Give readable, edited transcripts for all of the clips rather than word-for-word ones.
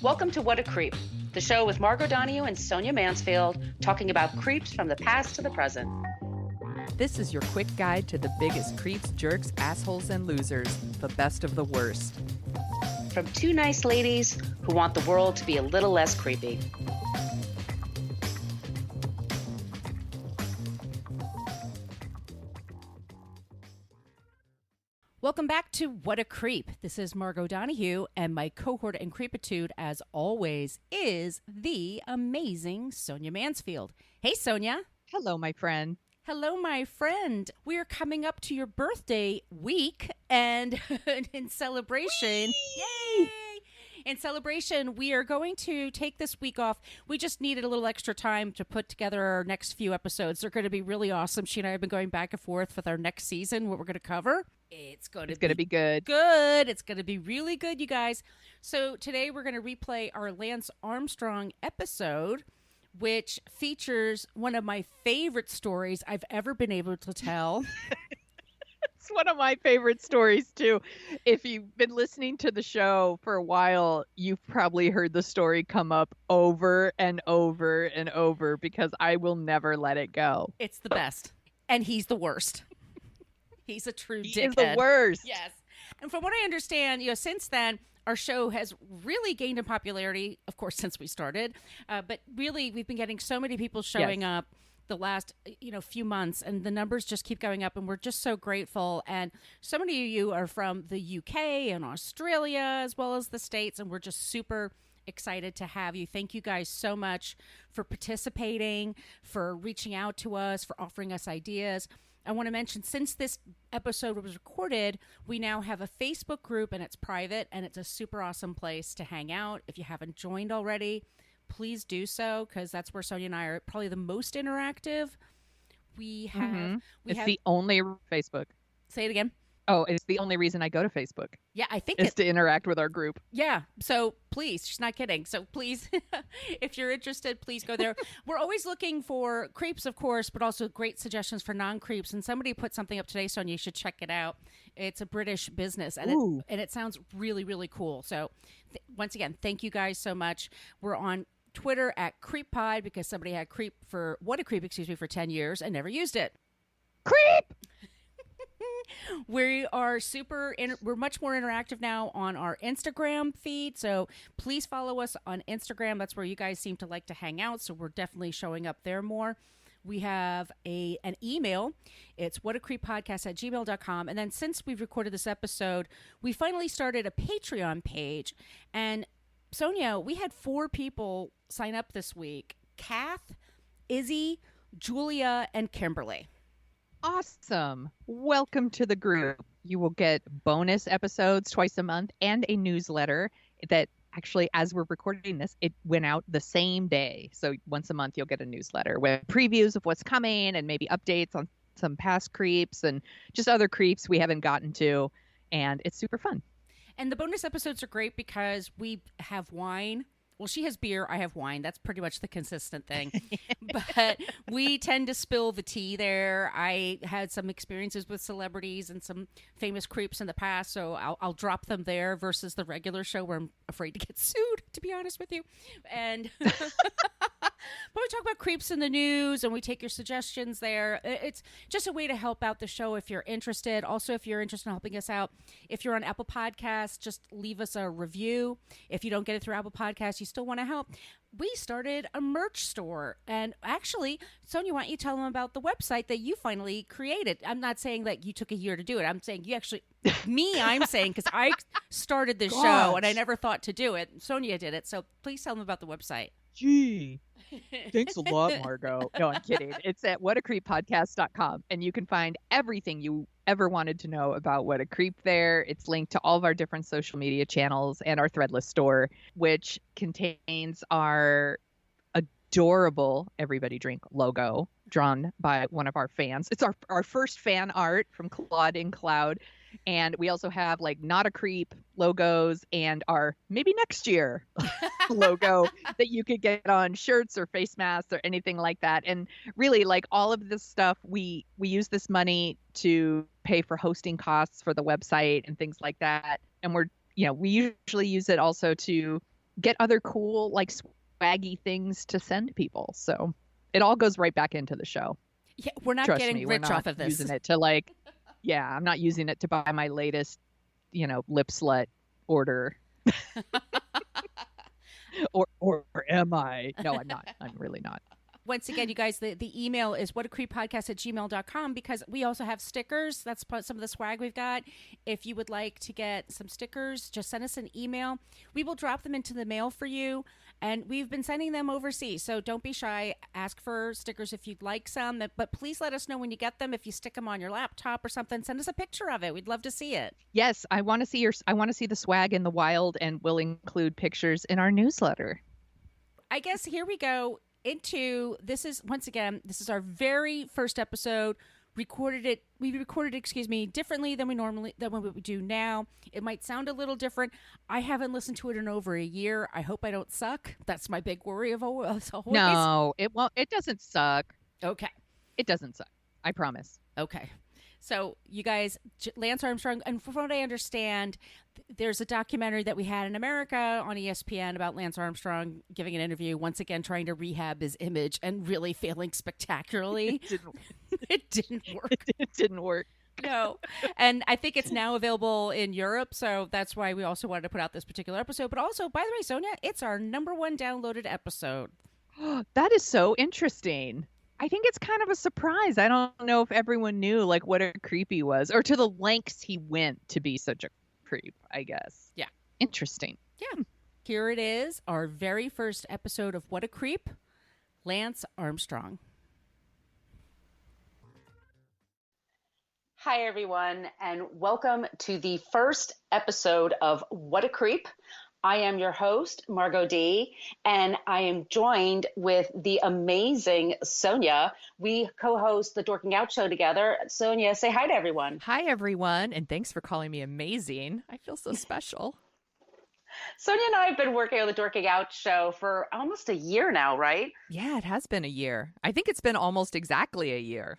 Welcome to What a Creep, the show with Margot Donahue and Sonia Mansfield talking about creeps from the past to the present. This is your quick guide to the biggest creeps, jerks, assholes, and losers, the best of the worst. From two nice ladies who want the world to be a little less creepy. Welcome back to What a Creep. This is Margot Donahue, and my cohort in creepitude, as always, is the amazing Sonia Mansfield. Hey, Sonia. Hello, my friend. Hello, my friend. We are coming up to your birthday week, and in celebration, yay! In celebration, we are going to take this week off. We just needed a little extra time to put together our next few episodes. They're going to be really awesome. She and I have been going back and forth with our next season, what we're going to cover. It's going to be good. Good. It's going to be really good, you guys. So today we're going to replay our Lance Armstrong episode, which features one of my favorite stories I've ever been able to tell. It's one of my favorite stories, too. If you've been listening to the show for a while, you've probably heard the story come up over and over and over because I will never let it go. It's the best. And he's the worst. He's a true dickhead. He's the worst. Yes. And from what I understand, since then, our show has really gained in popularity, of course, since we started. But really, we've been getting so many people showing up the last, few months, and the numbers just keep going up, and we're just so grateful. And so many of you are from the UK and Australia, as well as the States, and we're just super excited to have you. Thank you guys so much for participating, for reaching out to us, for offering us ideas. I want to mention, since this episode was recorded, we now have a Facebook group, and it's private, and it's a super awesome place to hang out. If you haven't joined already, please do so, because that's where Sonia and I are probably the most interactive. It's the only Facebook. Say it again. Oh, it's the only reason I go to Facebook. Yeah, I think it's to interact with our group. Yeah, so please, she's not kidding. So please, if you're interested, please go there. We're always looking for creeps, of course, but also great suggestions for non-creeps. And somebody put something up today, Sonia, you should check it out. It's a British business, and it sounds really, really cool. So once again, thank you guys so much. We're on Twitter at CreepPod because somebody had What a Creep, for 10 years and never used it. Creep! We are we're much more interactive now on our Instagram feed, so please follow us on Instagram. That's where you guys seem to like to hang out, so we're definitely showing up there more. We have an email. It's whatacreeppodcast@gmail.com. And then since we've recorded this episode, we finally started a Patreon page. And Sonia, we had 4 people sign up this week: Kath, Izzy, Julia, and Kimberly. Awesome. Welcome to the group. You will get bonus episodes twice a month and a newsletter that actually, as we're recording this, it went out the same day. So once a month, you'll get a newsletter with previews of what's coming and maybe updates on some past creeps and just other creeps we haven't gotten to. And it's super fun. And the bonus episodes are great because we have wine. Well, she has beer, I have wine. That's pretty much the consistent thing. But we tend to spill the tea there. I had some experiences with celebrities and some famous creeps in the past, so I'll drop them there versus the regular show where I'm afraid to get sued, to be honest with you. And but we talk about creeps in the news, and we take your suggestions there. It's just a way to help out the show if you're interested. Also, if you're interested in helping us out, if you're on Apple Podcasts, just leave us a review. If you don't get it through Apple Podcasts, you still want to help. We started a merch store, and actually, Sonia, why don't you tell them about the website that you finally created? I'm not saying that you took a year to do it. I'm saying you actually, I'm saying, because I started this show and I never thought to do it. Sonia did it, so please tell them about the website. Gee, thanks a lot, Margot. No, I'm kidding. It's at whatacreeppodcast.com, and you can find everything you ever wanted to know about What a Creep there. It's linked to all of our different social media channels and our Threadless store, which contains our adorable Everybody Drink logo drawn by one of our fans. It's our first fan art from Claude in Cloud. And we also have Not a Creep logos and our maybe next year logo that you could get on shirts or face masks or anything like that. And really, all of this stuff, we use this money to pay for hosting costs for the website and things like that. And we usually use it also to get other cool, like swaggy things to send people. So it all goes right back into the show. Yeah, we're not Trust getting me, rich we're not off of this. using it to like, yeah, I'm not using it to buy my latest, lip slut order. or am I? No, I'm not. I'm really not. Once again, you guys, the email is whatacreeppodcast@gmail.com, because we also have stickers. That's some of the swag we've got. If you would like to get some stickers, just send us an email. We will drop them into the mail for you. And we've been sending them overseas, so don't be shy. Ask for stickers if you'd like some, but please let us know when you get them. If you stick them on your laptop or something, send us a picture of it. We'd love to see it. Yes, I want to see the swag in the wild, and we'll include pictures in our newsletter. I guess here we go into this is our very first episode. We recorded it differently than what we do now. It might sound a little different. I haven't listened to it in over a year. I hope I don't suck. That's my big worry of always. No, it won't. It doesn't suck. Okay. It doesn't suck. I promise. Okay. So you guys, Lance Armstrong, and from what I understand, there's a documentary that we had in America on ESPN about Lance Armstrong giving an interview, once again trying to rehab his image and really failing spectacularly. It didn't work. It didn't work. No. And I think it's now available in Europe, so that's why we also wanted to put out this particular episode. But also, by the way, Sonia, it's our #1 downloaded episode. That is so interesting. I think it's kind of a surprise. I don't know if everyone knew like what a creep he was, or to the lengths he went to be such a creep, I guess. Yeah. Interesting. Yeah. Here it is, our very first episode of What a Creep, Lance Armstrong. Hi, everyone, and welcome to the first episode of What a Creep. I am your host, Margot D., and I am joined with the amazing Sonia. We co-host the Dorking Out Show together. Sonia, say hi to everyone. Hi, everyone, and thanks for calling me amazing. I feel so special. Sonia and I have been working on the Dorking Out Show for almost a year now, right? Yeah, it has been a year. I think it's been almost exactly a year.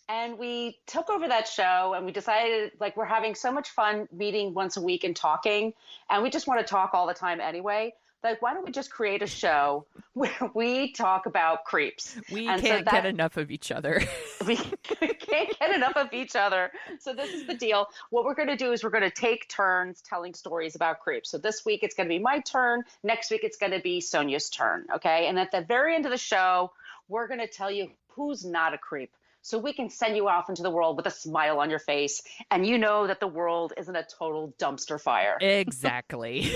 And we took over that show and we decided, like, we're having so much fun meeting once a week and talking, and we just want to talk all the time anyway. Like, why don't we just create a show where we talk about creeps? We can't get enough of each other. We can't get enough of each other. So this is the deal. What we're going to do is we're going to take turns telling stories about creeps. So this week it's going to be my turn. Next week it's going to be Sonia's turn. Okay. And at the very end of the show, we're going to tell you who's not a creep. So we can send you off into the world with a smile on your face, and you know that the world isn't a total dumpster fire. Exactly.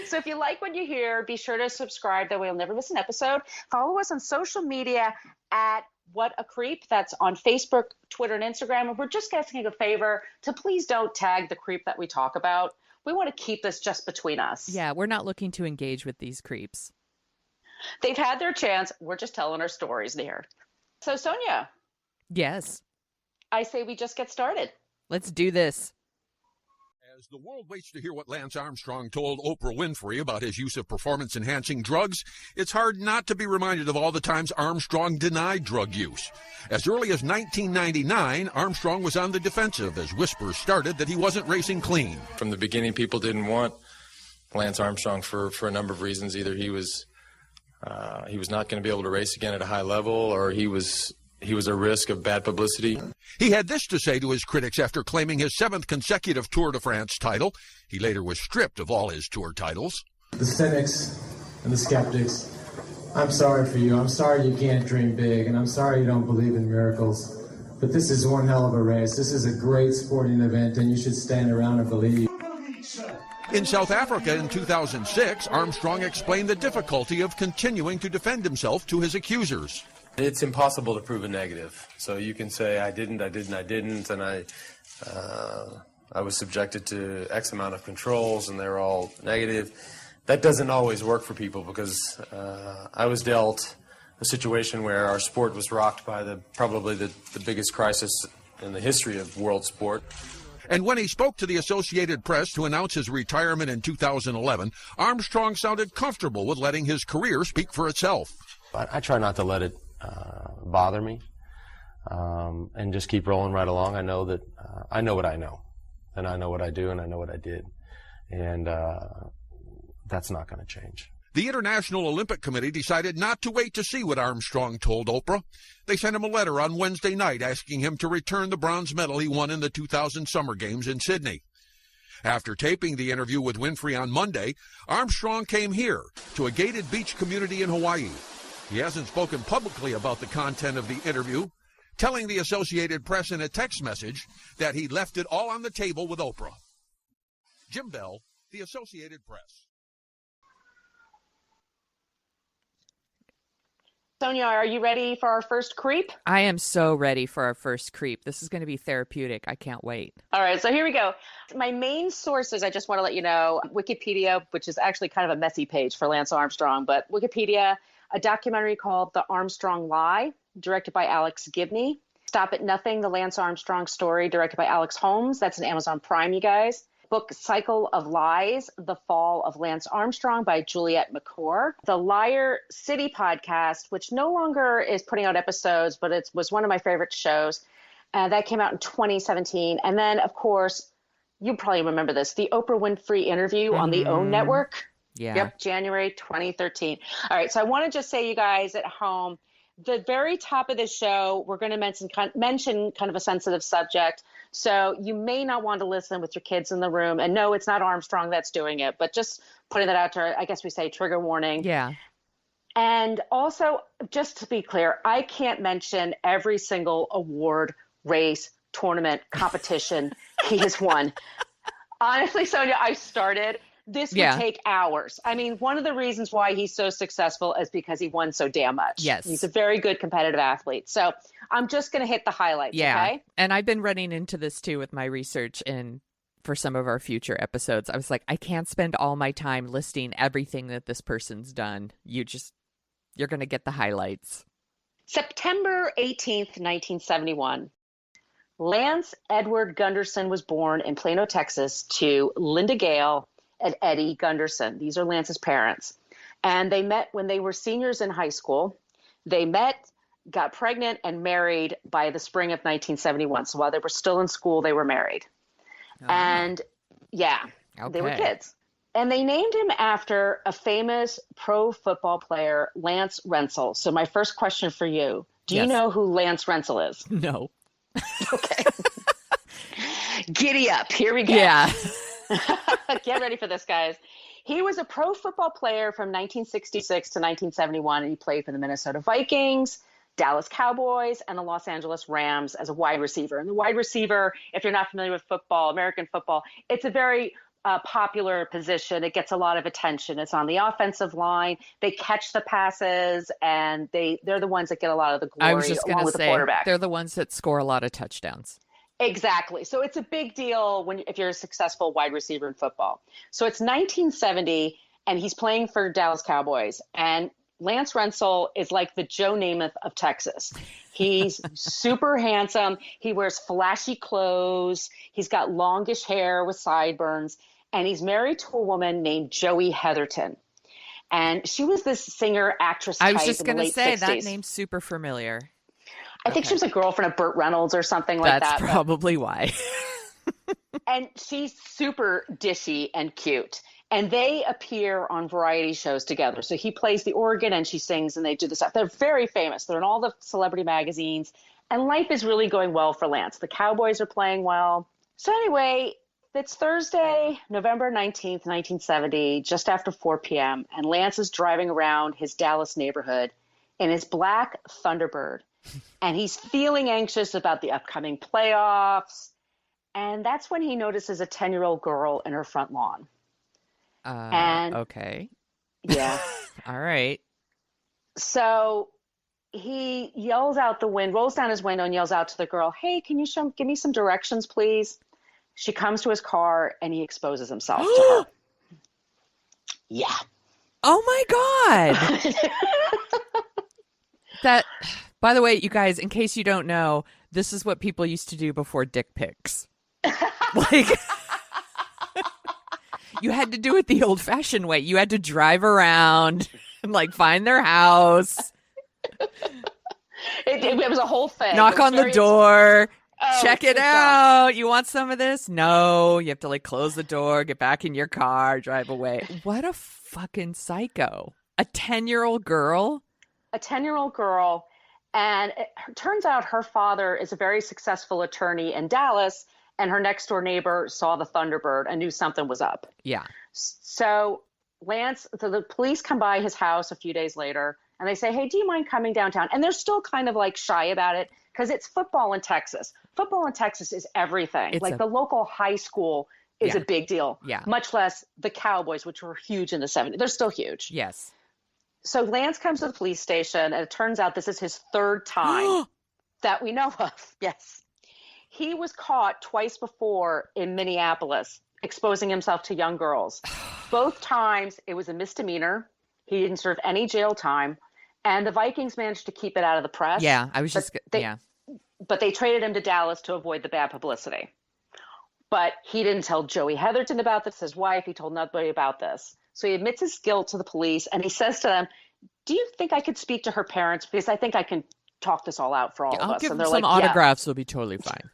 So if you like what you hear, be sure to subscribe. That way you'll never miss an episode. Follow us on social media at What a Creep. That's on Facebook, Twitter, and Instagram. And we're just asking a favor to please don't tag the creep that we talk about. We want to keep this just between us. Yeah, we're not looking to engage with these creeps. They've had their chance. We're just telling our stories here. So, Sonia. Yes. I say we just get started. Let's do this. As the world waits to hear what Lance Armstrong told Oprah Winfrey about his use of performance-enhancing drugs, it's hard not to be reminded of all the times Armstrong denied drug use. As early as 1999, Armstrong was on the defensive as whispers started that he wasn't racing clean. From the beginning, people didn't want Lance Armstrong for a number of reasons. Either he was not going to be able to race again at a high level, or he was a risk of bad publicity. He had this to say to his critics after claiming his 7th consecutive Tour de France title. He later was stripped of all his tour titles. The cynics and the skeptics, I'm sorry for you. I'm sorry you can't dream big, and I'm sorry you don't believe in miracles. But this is one hell of a race. This is a great sporting event, and you should stand around and believe. In South Africa in 2006, Armstrong explained the difficulty of continuing to defend himself to his accusers. It's impossible to prove a negative. So you can say, I didn't, and I was subjected to X amount of controls, and they're all negative. That doesn't always work for people, because I was dealt a situation where our sport was rocked by probably the biggest crisis in the history of world sport. And when he spoke to the Associated Press to announce his retirement in 2011, Armstrong sounded comfortable with letting his career speak for itself. I try not to let it bother me, and just keep rolling right along. I know that I know what I know, and I know what I do, and I know what I did. And that's not going to change. The International Olympic Committee decided not to wait to see what Armstrong told Oprah. They sent him a letter on Wednesday night asking him to return the bronze medal he won in the 2000 Summer Games in Sydney. After taping the interview with Winfrey on Monday, Armstrong came here to a gated beach community in Hawaii. He hasn't spoken publicly about the content of the interview, telling the Associated Press in a text message that he left it all on the table with Oprah. Jim Bell, the Associated Press. Sonia, are you ready for our first creep? I am so ready for our first creep. This is going to be therapeutic. I can't wait. All right, so here we go. My main sources, I just want to let you know, Wikipedia, which is actually kind of a messy page for Lance Armstrong, but Wikipedia, a documentary called The Armstrong Lie, directed by Alex Gibney. Stop at Nothing, the Lance Armstrong story, directed by Alex Holmes. That's an Amazon Prime, you guys. Book Cycle of Lies, The Fall of Lance Armstrong by Juliet McClure. The Liar City podcast, which no longer is putting out episodes, but it was one of my favorite shows. That came out in 2017. And then, of course, you probably remember this, the Oprah Winfrey interview on the OWN network. Yeah. Yep, January 2013. All right, so I want to just say, you guys at home, the very top of the show, we're going to mention kind of a sensitive subject. So you may not want to listen with your kids in the room. And no, it's not Armstrong that's doing it, but just putting that out there, I guess we say trigger warning. Yeah. And also, just to be clear, I can't mention every single award, race, tournament, competition he has won. Honestly, Sonia, I started. This would take hours. I mean, one of the reasons why he's so successful is because he won so damn much. Yes. He's a very good competitive athlete. So I'm just going to hit the highlights. Yeah. Okay? And I've been running into this too with my research and for some of our future episodes. I was like, I can't spend all my time listing everything that this person's done. You're going to get the highlights. September 18th, 1971. Lance Edward Gunderson was born in Plano, Texas to Linda Gale and Eddie Gunderson. These are Lance's parents. And they met when they were seniors in high school. They met, got pregnant, and married by the spring of 1971. So while they were still in school, they were married. And they were kids. And they named him after a famous pro football player, Lance Rentzel. So my first question for you, do you know who Lance Rentzel is? No. Okay. Giddy up. Here we go. Yeah. Get ready for this, guys. He was a pro football player from 1966 to 1971, and he played for the Minnesota Vikings, Dallas Cowboys, and the Los Angeles Rams as a wide receiver. And the wide receiver, if you're not familiar with football, American football, it's a very popular position. It gets a lot of attention. It's on the offensive line. They catch the passes, and they're the ones that get a lot of the glory. I was just going to the say, quarterback. they're the ones that score a lot of touchdowns. Exactly. So it's a big deal if you're a successful wide receiver in football. So it's 1970, and he's playing for Dallas Cowboys. And Lance Rentzel is like the Joe Namath of Texas. He's super handsome. He wears flashy clothes. He's got longish hair with sideburns. And he's married to a woman named Joey Heatherton. And she was this singer, actress type I was just going to say 60s. that name's super familiar. I think she was a girlfriend of Burt Reynolds or something like that. That's probably why. And she's super dishy and cute. And they appear on variety shows together. So he plays the organ and she sings and they do this stuff. They're very famous. They're in all the celebrity magazines. And life is really going well for Lance. The Cowboys are playing well. So anyway, it's Thursday, November 19th, 1970, just after 4 p.m. And Lance is driving around his Dallas neighborhood in his black Thunderbird. And he's feeling anxious about the upcoming playoffs. And that's when he notices a 10-year-old girl in her front lawn. Okay. Yeah. All right. So he yells out the window, rolls down his window and yells out to the girl, "Hey, can you give me some directions, please?" She comes to his car and he exposes himself to her. Yeah. Oh my God. By the way, you guys, in case you don't know, this is what people used to do before dick pics. Like, you had to do it the old-fashioned way. You had to drive around and, like, find their house. It was a whole thing. Knock on the door. Oh, Check it it's out. You want some of this? No. You have to like close the door, get back in your car, drive away. What a fucking psycho. A 10-year-old girl? A 10-year-old girl. And it turns out her father is a very successful attorney in Dallas, and her next door neighbor saw the Thunderbird and knew something was up. Yeah. So the police come by his house a few days later, and they say, hey, do you mind coming downtown? And they're still kind of like shy about it because it's football in Texas. Football in Texas is everything. The local high school is a big deal. Yeah. Much less the Cowboys, which were huge in the 70s. They're still huge. Yes. So Lance comes to the police station, and it turns out this is his third time that we know of. Yes. He was caught twice before in Minneapolis exposing himself to young girls. Both times it was a misdemeanor. He didn't serve any jail time. And the Vikings managed to keep it out of the press. Yeah, I was just, But they traded him to Dallas to avoid the bad publicity. But he didn't tell Joey Heatherton about this, his wife. He told nobody about this. So he admits his guilt to the police, and he says to them, do you think I could speak to her parents? Because I think I can talk this all out for all of us. I'll give and them they're some like, autographs. Will be totally fine.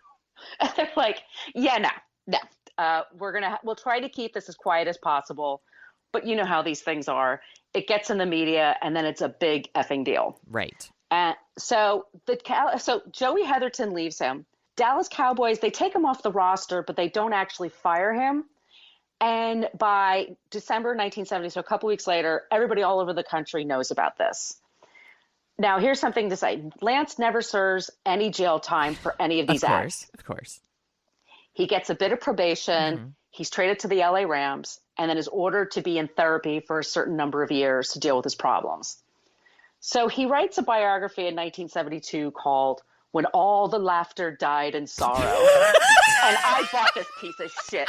And they're like, yeah, no. We'll try to keep this as quiet as possible. But you know how these things are. It gets in the media, and then it's a big effing deal. Right. And so Joey Heatherton leaves him. Dallas Cowboys, they take him off the roster, but they don't actually fire him. And by December 1970, so a couple weeks later, everybody all over the country knows about this. Now, here's something to say. Lance never serves any jail time for any of these acts. Of course. He gets a bit of probation. Mm-hmm. He's traded to the LA Rams and then is ordered to be in therapy for a certain number of years to deal with his problems. So he writes a biography in 1972 called When All the Laughter Died in Sorrow. And I bought this piece of shit.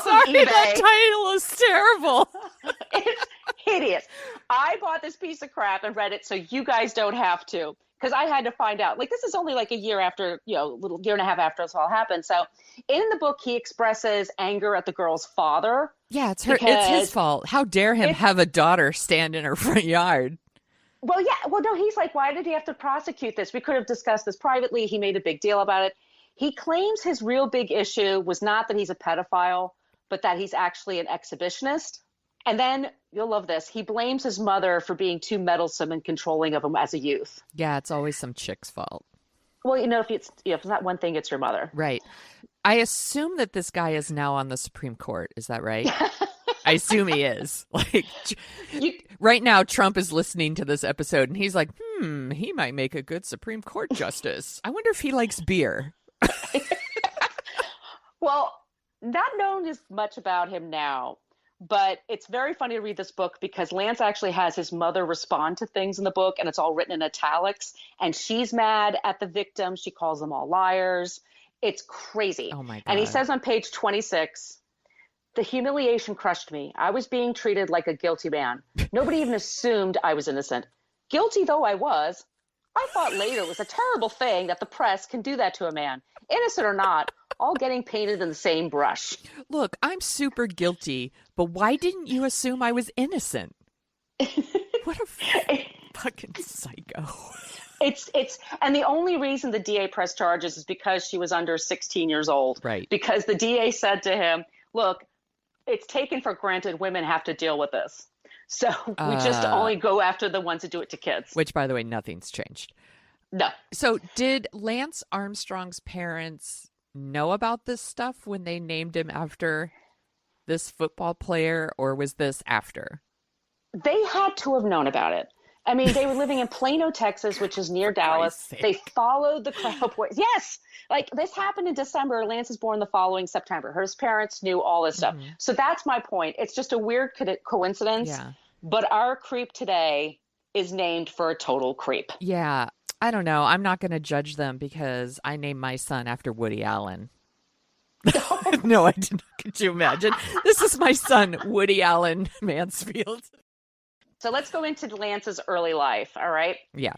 Sorry, that title is terrible. It's hideous. I bought this piece of crap and read it so you guys don't have to, because I had to find out. Like, this is only like a year after, a little year and a half after this all happened. So in the book, he expresses anger at the girl's father. Yeah, it's his fault. How dare him have a daughter stand in her front yard? Well, yeah. Well, no, he's like, why did he have to prosecute this? We could have discussed this privately. He made a big deal about it. He claims his real big issue was not that he's a pedophile, but that he's actually an exhibitionist. And then, you'll love this, he blames his mother for being too meddlesome and controlling of him as a youth. Yeah, it's always some chick's fault. Well, if it's not one thing, it's your mother. Right. I assume that this guy is now on the Supreme Court. Is that right? I assume he is. Right now, Trump is listening to this episode, and he's like, he might make a good Supreme Court justice. I wonder if he likes beer. Well, not known as much about him now, but it's very funny to read this book because Lance actually has his mother respond to things in the book, and it's all written in italics, and she's mad at the victim. She calls them all liars. It's crazy. Oh my God. And he says on page 26, the humiliation crushed me. I was being treated like a guilty man. Nobody even assumed I was innocent. Guilty though I was, I thought later it was a terrible thing that the press can do that to a man. Innocent or not, all getting painted in the same brush. Look, I'm super guilty, but why didn't you assume I was innocent? What a fucking psycho. And the only reason the DA pressed charges is because she was under 16 years old. Right. Because the DA said to him, look, it's taken for granted women have to deal with this. So we just only go after the ones that do it to kids. Which, by the way, nothing's changed. No. So did Lance Armstrong's parents know about this stuff when they named him after this football player, or was this after? They had to have known about it. I mean, they were living in Plano, Texas, which is near Dallas. They followed the Cowboys. Yes. Like, this happened in December. Lance is born the following September. His parents knew all this stuff. Mm-hmm. So that's my point. It's just a weird coincidence. Yeah. But our creep today is named for a total creep. Yeah. I don't know. I'm not going to judge them because I named my son after Woody Allen. No, I did not. Could you imagine? This is my son, Woody Allen Mansfield. So let's go into Lance's early life, all right? Yeah.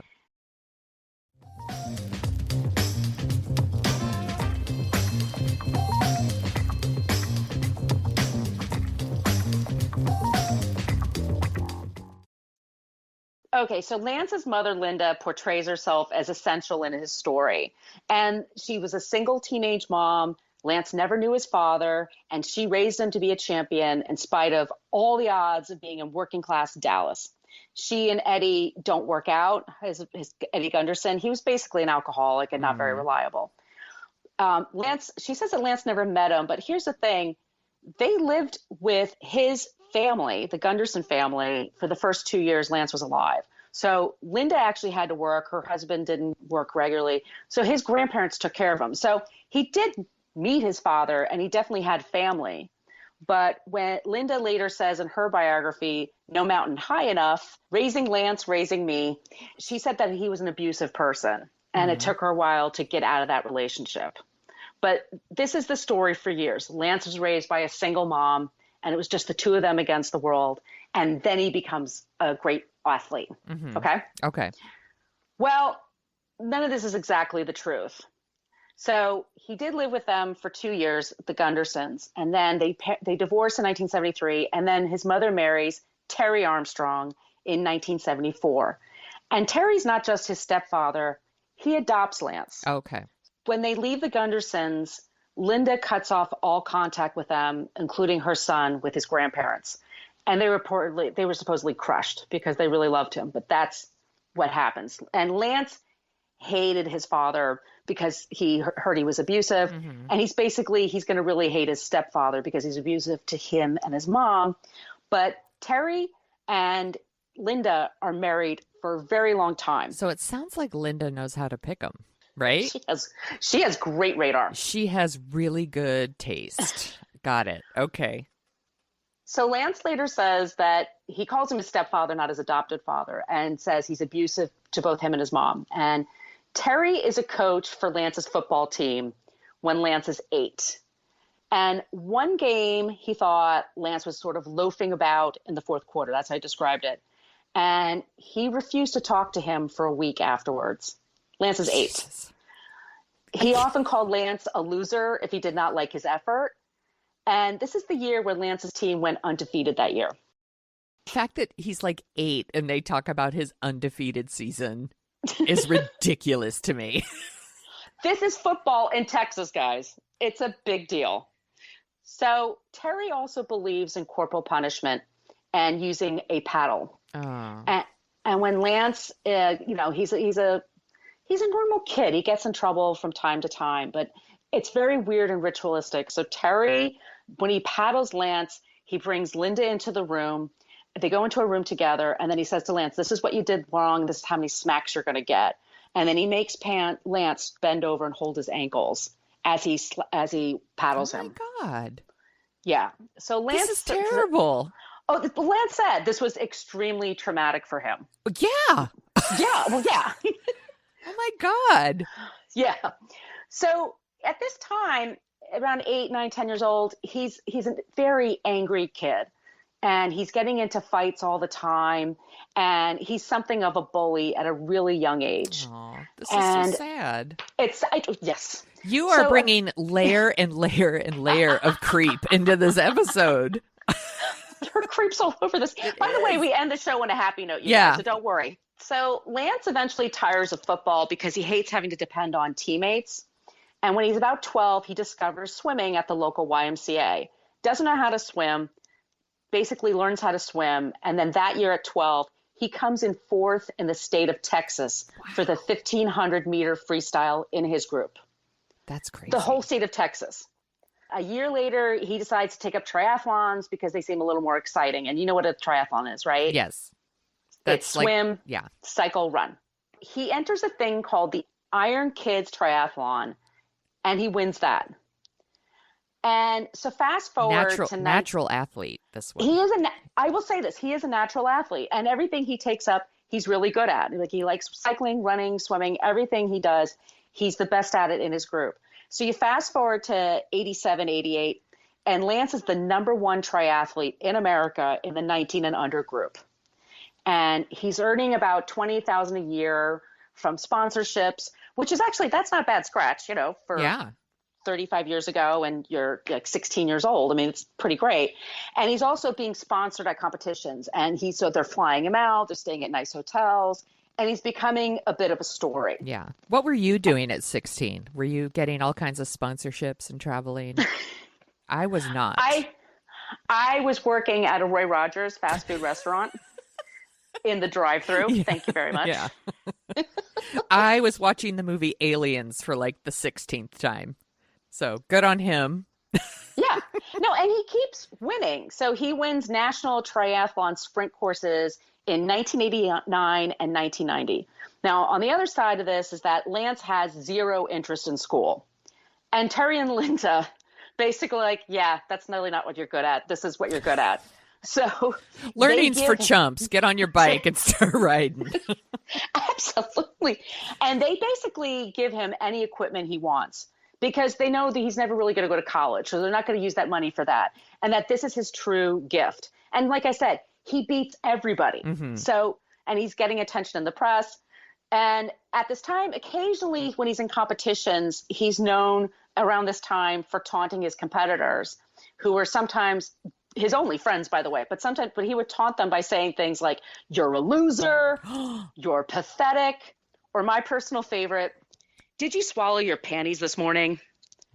Okay, so Lance's mother, Linda, portrays herself as essential in his story. And she was a single teenage mom. Lance never knew his father, and she raised him to be a champion in spite of all the odds of being in working class Dallas. She and Eddie don't work out. His Eddie Gunderson, he was basically an alcoholic and not very reliable. She says that Lance never met him, but here's the thing. They lived with his family, the Gunderson family, for the first 2 years Lance was alive. So Linda actually had to work. Her husband didn't work regularly. So his grandparents took care of him. So he did meet his father, and he definitely had family. But when Linda later says in her biography, No Mountain High Enough, raising Lance, raising me, she said that he was an abusive person. And it took her a while to get out of that relationship. But this is the story for years. Lance was raised by a single mom, and it was just the two of them against the world. And then he becomes a great athlete. Okay? Okay. Well, none of this is exactly the truth. So he did live with them for 2 years, the Gundersons, and then they divorced in 1973, and then his mother marries Terry Armstrong in 1974. And Terry's not just his stepfather, he adopts Lance. Okay. When they leave the Gundersons, Linda cuts off all contact with them, including her son, with his grandparents. And they were supposedly crushed because they really loved him, but that's what happens. And Lance hated his father because he heard he was abusive. And he's going to really hate his stepfather because he's abusive to him and his mom. But Terry and Linda are married for a very long time. So it sounds like Linda knows how to pick him, right? She has great radar. She has really good taste. Got it. Okay. So Lance later says that he calls him his stepfather, not his adopted father, and says he's abusive to both him and his mom. And Terry is a coach for Lance's football team when Lance is 8. And one game he thought Lance was sort of loafing about in the fourth quarter. That's how I described it. And he refused to talk to him for a week afterwards. Lance is 8. Jesus. He often called Lance a loser if he did not like his effort. And this is the year where Lance's team went undefeated that year. The fact that he's like 8 and they talk about his undefeated season is ridiculous to me. This is football in Texas, guys. It's a big deal. So Terry also believes in corporal punishment and using a paddle. Oh. And when Lance, he's a normal kid. He gets in trouble from time to time, but it's very weird and ritualistic. So Terry, when he paddles Lance, he brings Linda into the room. They go into a room together, and then he says to Lance, this is what you did wrong. This is how many smacks you're going to get. And then he makes Lance bend over and hold his ankles as he paddles him. Oh, my God. Yeah. So Lance. This is terrible. Lance said this was extremely traumatic for him. Yeah. Yeah. Well, yeah. Oh, my God. Yeah. So at this time, around 8, 9, 10 years old, he's a very angry kid. And he's getting into fights all the time. And he's something of a bully at a really young age. Oh, this is so sad. Yes. You are bringing layer and layer and layer of creep into this episode. There are creeps all over this. By the way, we end the show on a happy note, guys, so don't worry. So Lance eventually tires of football because he hates having to depend on teammates. And when he's about 12, he discovers swimming at the local YMCA. Doesn't know how to swim. Basically learns how to swim. And then that year at 12, he comes in 4th in the state of Texas for the 1,500 meter freestyle in his group. That's crazy. The whole state of Texas. A year later, he decides to take up triathlons because they seem a little more exciting. And you know what a triathlon is, right? Yes. It's swim, yeah, cycle, run. He enters a thing called the Iron Kids Triathlon, and he wins that. And so fast forward to natural athlete. This one. I will say this, he is a natural athlete, and everything he takes up, he's really good at. Like, he likes cycling, running, swimming, everything he does, he's the best at it in his group. So you fast forward to 87, 88, and Lance is the #1 triathlete in America in the 19 and under group. And he's earning about $20,000 a year from sponsorships, which is actually, that's not a bad scratch, for 35 years ago and you're like 16 years old. I mean, it's pretty great. And he's also being sponsored at competitions. And so they're flying him out. They're staying at nice hotels. And he's becoming a bit of a story. Yeah. What were you doing at 16? Were you getting all kinds of sponsorships and traveling? I was not. I was working at a Roy Rogers fast food restaurant in the drive-thru. Yeah. Thank you very much. Yeah. I was watching the movie Aliens for like the 16th time. So good on him. Yeah. No, and he keeps winning. So he wins national triathlon sprint courses in 1989 and 1990. Now, on the other side of this is that Lance has zero interest in school. And Terry and Linda basically like, yeah, that's really not what you're good at. This is what you're good at. So learning's for chumps. Get on your bike and start riding. Absolutely. And they basically give him any equipment he wants because they know that he's never really going to go to college. So they're not going to use that money for that. And that this is his true gift. And like I said, he beats everybody. Mm-hmm. So, and he's getting attention in the press. And at this time, occasionally when he's in competitions, he's known around this time for taunting his competitors, who are sometimes his only friends, by the way, but he would taunt them by saying things like, you're a loser, you're pathetic, or my personal favorite, did you swallow your panties this morning?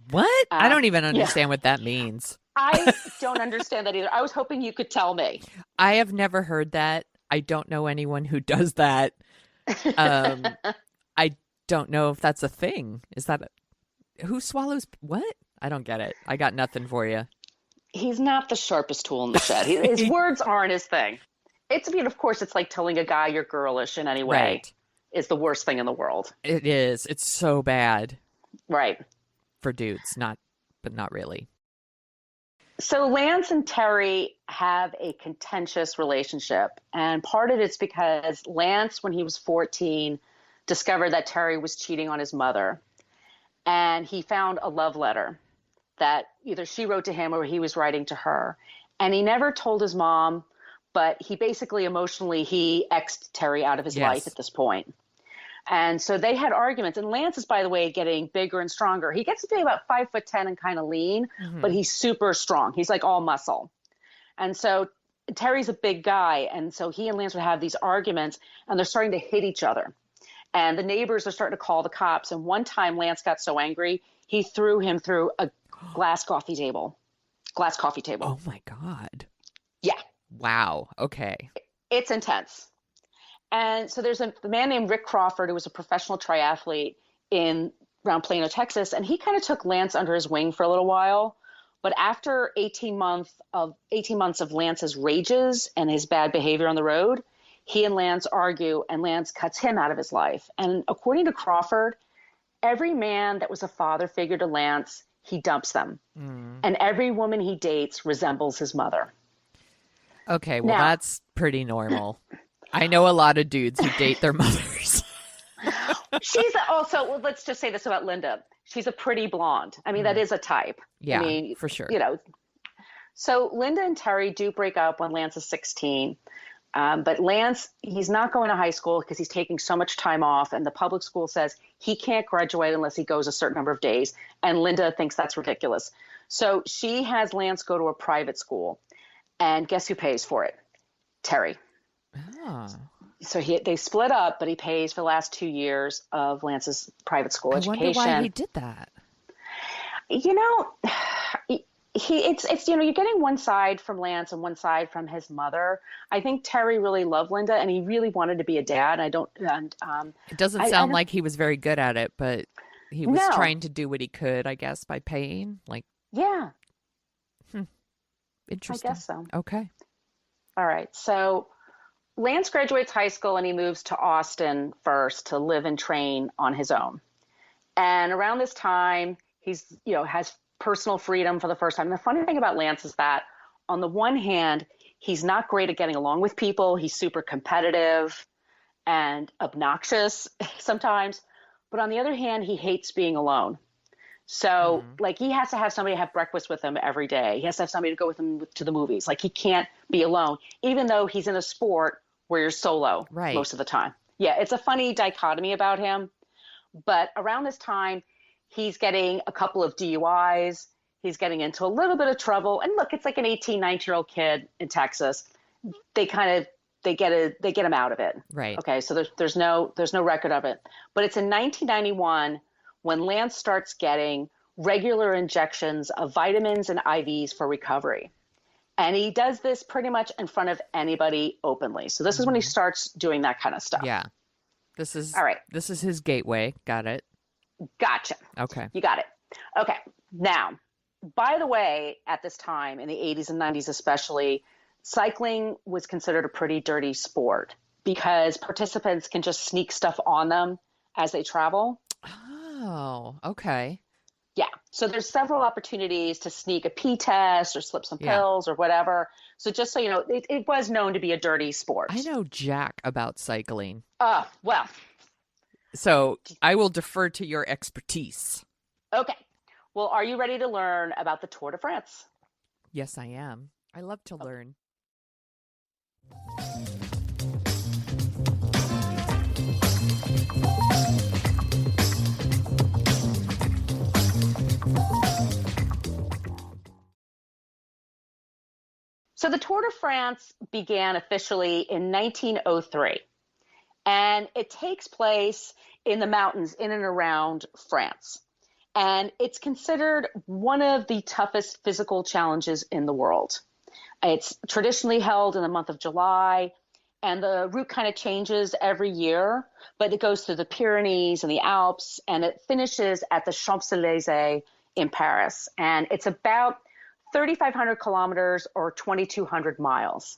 What? I don't even understand what that means. I don't understand that either. I was hoping you could tell me. I have never heard that. I don't know anyone who does that. I don't know if that's a thing. Is that who swallows what? I don't get it. I got nothing for you. He's not the sharpest tool in the shed. His words aren't his thing. Of course, it's like telling a guy you're girlish in any way Right. is the worst thing in the world. It is. It's so bad. Right. For dudes, but not really. So Lance and Terry have a contentious relationship. And part of it's because Lance, when he was 14, discovered that Terry was cheating on his mother. And he found a love letter that either she wrote to him or he was writing to her. And he never told his mom, but he basically emotionally, he X'd Terry out of his life at this point. And so they had arguments. And Lance is, by the way, getting bigger and stronger. He gets to be about 5'10" and kind of lean, but he's super strong. He's like all muscle. And so Terry's a big guy. And so he and Lance would have these arguments and they're starting to hit each other. And the neighbors are starting to call the cops. And one time Lance got so angry, he threw him through a glass coffee table. Oh my God. Yeah. Wow. Okay. It's intense. And so there's a man named Rick Crawford who was a professional triathlete around Plano, Texas, and he kind of took Lance under his wing for a little while. But after 18 months of Lance's rages and his bad behavior on the road, he and Lance argue, and Lance cuts him out of his life. And according to Crawford, every man that was a father figure to Lance, he dumps them. And every woman he dates resembles his mother. Okay, well, Now, that's pretty normal. I know a lot of dudes who date their mothers. She's also, well, let's just say this about Linda. She's a pretty blonde. I mean, that is a type. Yeah, I mean, for sure. So Linda and Terry do break up when Lance is 16. But Lance, he's not going to high school because he's taking so much time off. And the public school says he can't graduate unless he goes a certain number of days. And Linda thinks that's ridiculous. So she has Lance go to a private school. And guess who pays for it? Terry. Oh. So they split up, but he pays for the last 2 years of Lance's private school education. I wonder why he did that. It's you're getting one side from Lance and one side from his mother. I think Terry really loved Linda and he really wanted to be a dad. It doesn't sound like he was very good at it, but he was trying to do what he could, I guess, by paying. Yeah. Interesting. I guess so. Okay. All right. So Lance graduates high school and he moves to Austin first to live and train on his own. And around this time, he's, has personal freedom for the first time. And the funny thing about Lance is that on the one hand, he's not great at getting along with people. He's super competitive and obnoxious sometimes. But on the other hand, he hates being alone. So he has to have somebody have breakfast with him every day. He has to have somebody to go with him to the movies. He can't be alone, even though he's in a sport where you're solo most of the time. Yeah, it's a funny dichotomy about him. But around this time, He's getting a couple of DUIs. He's getting into a little bit of trouble. And look, it's like an 18, 19-year-old kid in Texas. They get him out of it. Right. Okay. So there's no record of it. But it's in 1991 when Lance starts getting regular injections of vitamins and IVs for recovery. And he does this pretty much in front of anybody openly. So this is when he starts doing that kind of stuff. Yeah. This is all right. This is his gateway. Got it. Gotcha. Okay. You got it. Okay. Now, by the way, at this time in the 80s and 90s especially, cycling was considered a pretty dirty sport because participants can just sneak stuff on them as they travel. Oh, okay. Yeah. So there's several opportunities to sneak a pee test or slip some pills or whatever. So just so you know, it was known to be a dirty sport. I know jack about cycling. Well. So I will defer to your expertise. Okay. Well, are you ready to learn about the Tour de France? Yes, I am. I love to learn. So the Tour de France began officially in 1903, and it takes place in the mountains in and around France. And it's considered one of the toughest physical challenges in the world. It's traditionally held in the month of July, and the route kind of changes every year, but it goes through the Pyrenees and the Alps, and it finishes at the Champs-Élysées in Paris. And it's about 3,500 kilometers or 2,200 miles.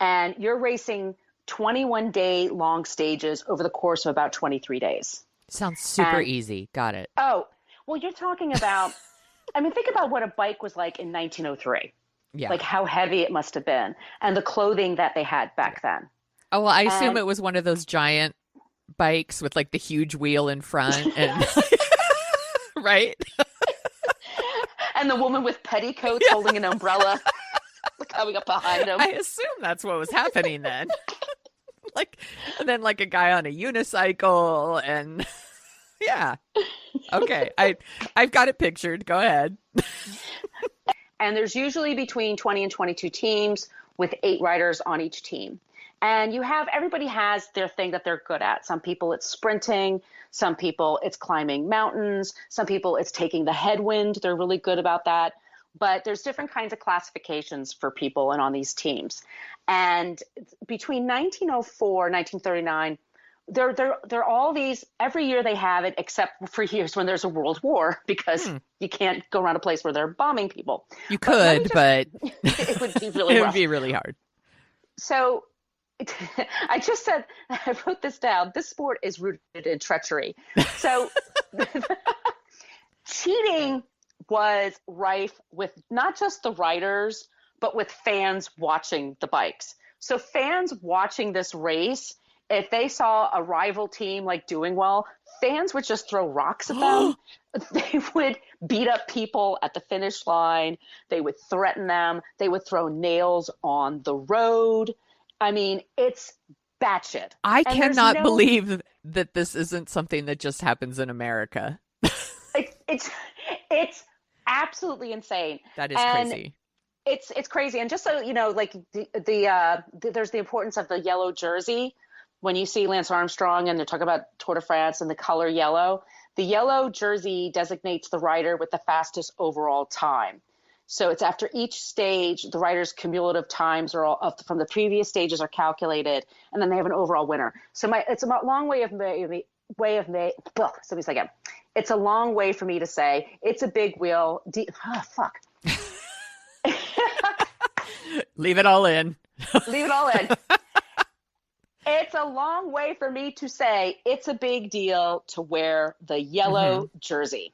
And you're racing 21-day long stages over the course of about 23 days. Sounds super easy. Got it. Oh, well, you're talking about, I mean, think about what a bike was like in 1903. Yeah. Like how heavy it must have been and the clothing that they had back then. Oh, well, I assume it was one of those giant bikes with like the huge wheel in front and right? And the woman with petticoats holding an umbrella coming up behind him. I assume that's what was happening then. And then a guy on a unicycle and yeah. Okay. I've got it pictured. Go ahead. And there's usually between 20 and 22 teams with 8 riders on each team. And everybody has their thing that they're good at. Some people it's sprinting. Some people it's climbing mountains. Some people it's taking the headwind. They're really good about that. But there's different kinds of classifications for people and on these teams. And between 1904 and 1939, they're all these, every year they have it, except for years when there's a world war, because you can't go around a place where they're bombing people. You could, but it would be really rough. It would be really hard. So I just said, I wrote this down. This sport is rooted in treachery. So cheating was rife with not just the riders, but with fans watching the bikes. So fans watching this race, if they saw a rival team doing well, fans would just throw rocks at them. They would beat up people at the finish line. They would threaten them. They would throw nails on the road. I mean, it's batshit. I cannot believe that this isn't something that just happens in America. It's absolutely insane. That is crazy. It's crazy. And just so you know, there's the importance of the yellow jersey. When you see Lance Armstrong and they're talking about Tour de France and the color yellow, the yellow jersey designates the rider with the fastest overall time. So it's after each stage, the rider's cumulative times are all from the previous stages are calculated, and then they have an overall winner. So it's a long way of It's a long way for me to say it's a big wheel. Fuck. Leave it all in. Leave it all in. It's a long way for me to say it's a big deal to wear the yellow jersey.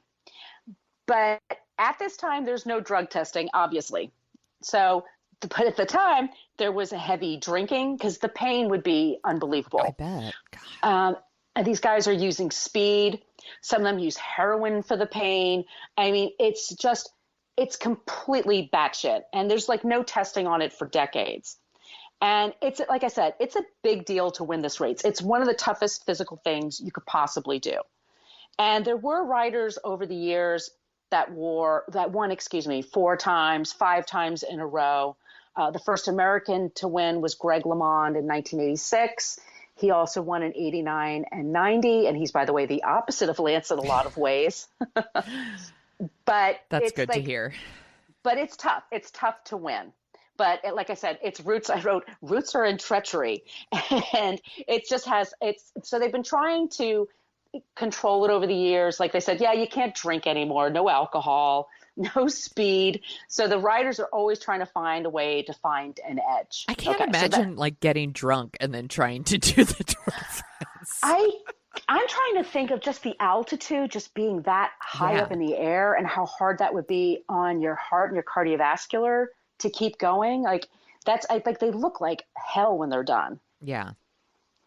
But at this time, there's no drug testing, obviously. So, but at the time, there was a heavy drinking because the pain would be unbelievable. I bet. God. And these guys are using speed. Some of them use heroin for the pain. I mean, it's completely batshit. And there's no testing on it for decades. And it's, like I said, it's a big deal to win this race. It's one of the toughest physical things you could possibly do. And there were riders over the years that won, 4 times, 5 times in a row. The first American to win was Greg LeMond in 1986. He also won in 89 and 90. And he's, by the way, the opposite of Lance in a lot of ways. But that's good to hear. But it's tough. It's tough to win. But like I said, it's roots. I wrote roots are in treachery. And it just so they've been trying to control it over the years. Like they said, yeah, you can't drink anymore, no alcohol, no speed. So the riders are always trying to find a way to find an edge. I can't imagine like getting drunk and then trying to do the Tour de France. I'm trying to think of just the altitude, just being that high up in the air, and how hard that would be on your heart and your cardiovascular to keep going. Like they look like hell when they're done. Yeah.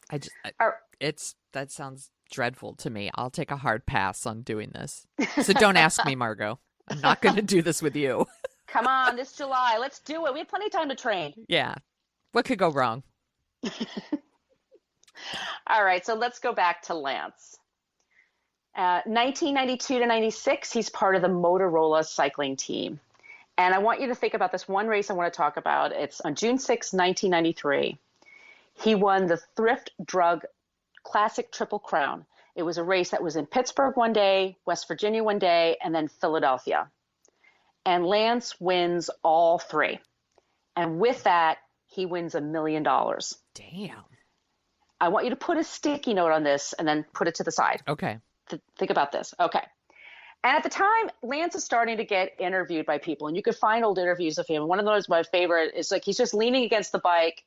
That sounds dreadful to me. I'll take a hard pass on doing this. So don't ask me, Margot. I'm not going to do this with you. Come on, this July. Let's do it. We have plenty of time to train. Yeah. What could go wrong? All right, so let's go back to Lance. 1992 to 96, he's part of the Motorola cycling team. And I want you to think about this one race I want to talk about. It's on June 6, 1993. He won the Thrift Drug Classic Triple Crown. It was a race that was in Pittsburgh one day, West Virginia one day, and then Philadelphia. And Lance wins all 3. And with that, he wins $1 million. Damn. I want you to put a sticky note on this and then put it to the side. Okay. Think about this. Okay. And at the time, Lance is starting to get interviewed by people, and you could find old interviews of him. One of those, my favorite, is like he's just leaning against the bike,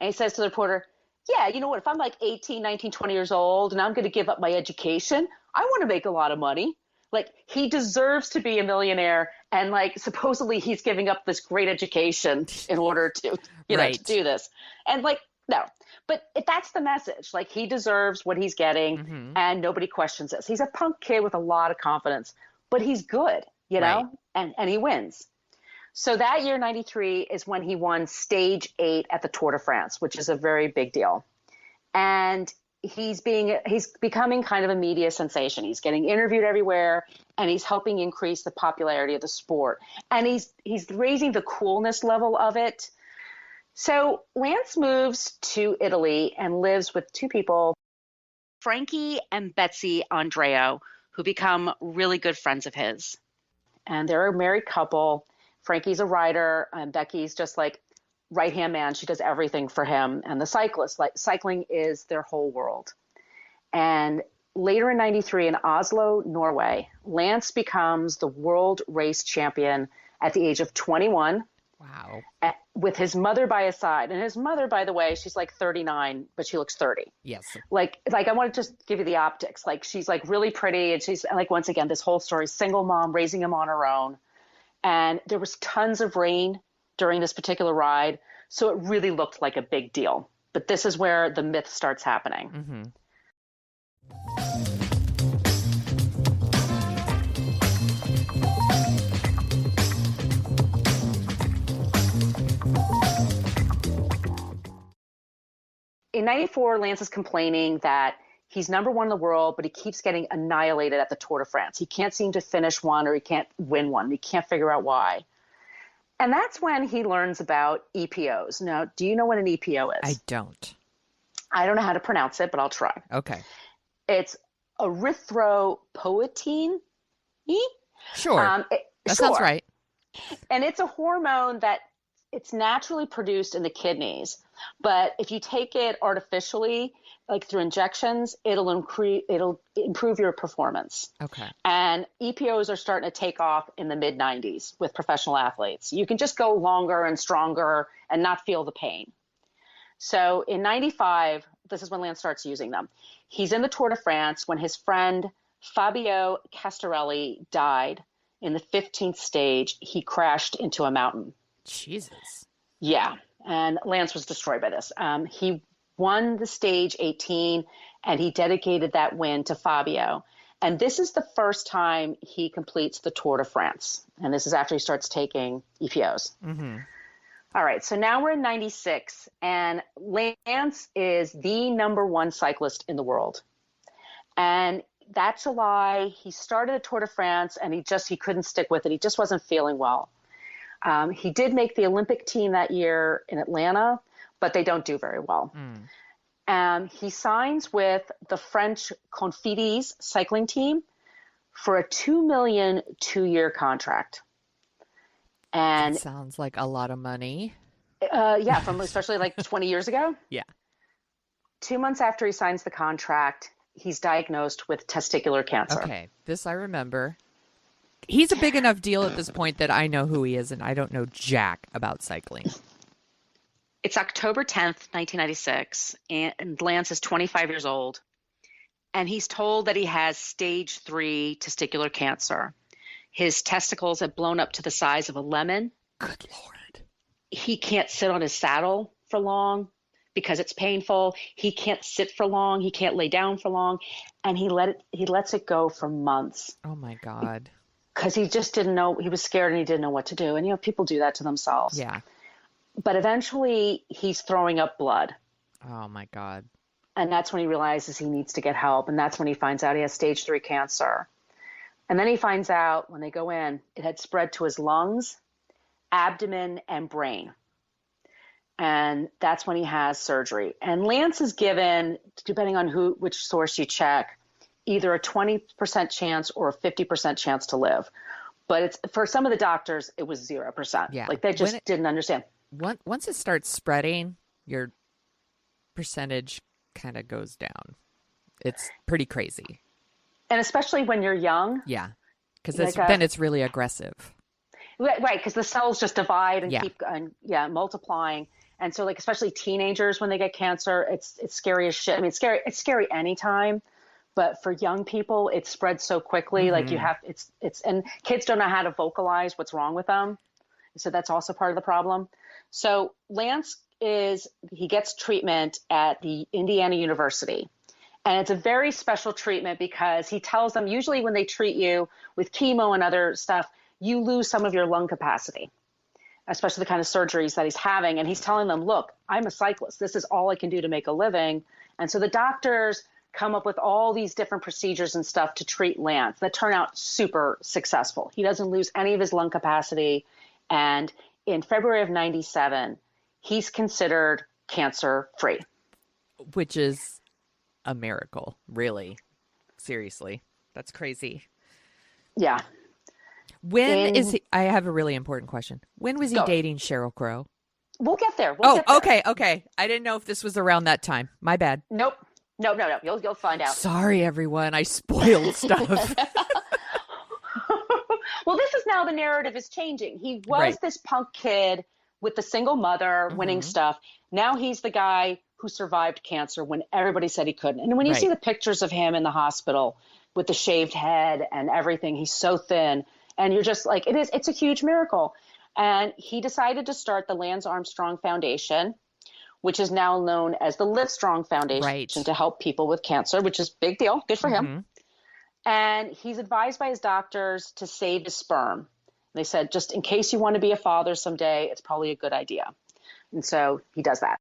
and he says to the reporter, yeah, you know what, if I'm like 18, 19, 20 years old and I'm going to give up my education, I want to make a lot of money. Like, he deserves to be a millionaire, and like supposedly he's giving up this great education in order to, to do this. And like, no. But if that's the message, like he deserves what he's getting, and nobody questions this. He's a punk kid with a lot of confidence, but he's good, know, and he wins. So that year, 93, is when he won stage 8 at the Tour de France, which is a very big deal. And he's becoming kind of a media sensation. He's getting interviewed everywhere, and he's helping increase the popularity of the sport. And he's raising the coolness level of it. So Lance moves to Italy and lives with 2 people, Frankie and Betsy Andreo, who become really good friends of his. And they're a married couple. Frankie's a rider, and Becky's just like right-hand man. She does everything for him. And the cyclists, like cycling is their whole world. And later in 93 in Oslo, Norway, Lance becomes the world race champion at the age of 21. Wow. With his mother by his side. And his mother, by the way, she's like 39, but she looks 30. Yes. Like I want to just give you the optics. Like, she's like really pretty. And she's like, once again, this whole story, single mom raising him on her own. And there was tons of rain during this particular ride. So it really looked like a big deal. But this is where the myth starts happening. Mm-hmm. In 94, Lance is complaining that he's number 1 in the world, but he keeps getting annihilated at the Tour de France. He can't seem to finish one, or he can't win one. He can't figure out why. And that's when he learns about EPOs. Now, do you know what an EPO is? I don't. I don't know how to pronounce it, but I'll try. Okay. It's erythropoietin. Sure. That sounds right. And it's a hormone that it's naturally produced in the kidneys. But if you take it artificially, like through injections, it'll improve your performance. Okay. And EPOs are starting to take off in the mid-90s with professional athletes. You can just go longer and stronger and not feel the pain. So in 95, this is when Lance starts using them. He's in the Tour de France when his friend Fabio Castarelli died in the 15th stage. He crashed into a mountain. Jesus. Yeah. And Lance was destroyed by this. He won the stage 18, and he dedicated that win to Fabio. And this is the first time he completes the Tour de France. And this is after he starts taking EPOs. Mm-hmm. All right. So now we're in 96, and Lance is the number 1 cyclist in the world. And that July, he started the Tour de France, and he couldn't stick with it. He just wasn't feeling well. He did make the Olympic team that year in Atlanta, but they don't do very well. He signs with the French Confides cycling team for a $2 million 2-year contract. And That sounds like a lot of money. yeah, from especially like 20 years ago. Yeah. 2 months after he signs the contract, he's diagnosed with testicular cancer. Okay, this I remember. He's a big enough deal at this point that I know who he is, and I don't know jack about cycling. It's October 10th, 1996, and Lance is 25 years old, and he's told that he has stage 3 testicular cancer. His testicles have blown up to the size of a lemon. Good Lord. He can't sit on his saddle for long because it's painful. He can't sit for long. He can't lay down for long, and he lets it go for months. Oh my God. Because he just didn't know. He was scared and he didn't know what to do. And, you know, people do that to themselves. Yeah. But eventually he's throwing up blood. Oh my God. And that's when he realizes he needs to get help. And that's when he finds out he has stage 3 cancer. And then he finds out when they go in, it had spread to his lungs, abdomen, and brain. And that's when he has surgery. And Lance is given, depending on which source you check, either a 20% chance or a 50% chance to live. But it's for some of the doctors, it was 0%. Yeah. Like they just didn't understand. Once it starts spreading, your percentage kind of goes down. It's pretty crazy. And especially when you're young. Yeah. Because then it's really aggressive. Right. Because the cells just divide and Yeah. keep multiplying. And so, like, especially teenagers, when they get cancer, it's scary as shit. I mean, it's scary anytime. But for young people, it spreads so quickly. Mm-hmm. Like and kids don't know how to vocalize what's wrong with them. So that's also part of the problem. So Lance he gets treatment at the Indiana University. And it's a very special treatment because he tells them usually when they treat you with chemo and other stuff, you lose some of your lung capacity, especially the kind of surgeries that he's having. And he's telling them, look, I'm a cyclist. This is all I can do to make a living. And so the doctors come up with all these different procedures and stuff to treat Lance that turn out super successful. He doesn't lose any of his lung capacity. And in February of 97, he's considered cancer-free. Which is a miracle, really. Seriously. That's crazy. Yeah. I have a really important question. When was he dating Sheryl Crow? We'll get there. Get there. Okay. I didn't know if this was around that time. My bad. Nope. No. You'll find out. Sorry, everyone. I spoiled stuff. Well, this is now the narrative is changing. He was this punk kid with the single mother winning stuff. Now he's the guy who survived cancer when everybody said he couldn't. And when you see the pictures of him in the hospital with the shaved head and everything, he's so thin. And you're just like, it's a huge miracle. And he decided to start the Lance Armstrong Foundation, which is now known as the Livestrong Foundation to help people with cancer, which is a big deal. Good for him. And he's advised by his doctors to save his sperm. They said, just in case you want to be a father someday, it's probably a good idea. And so he does that.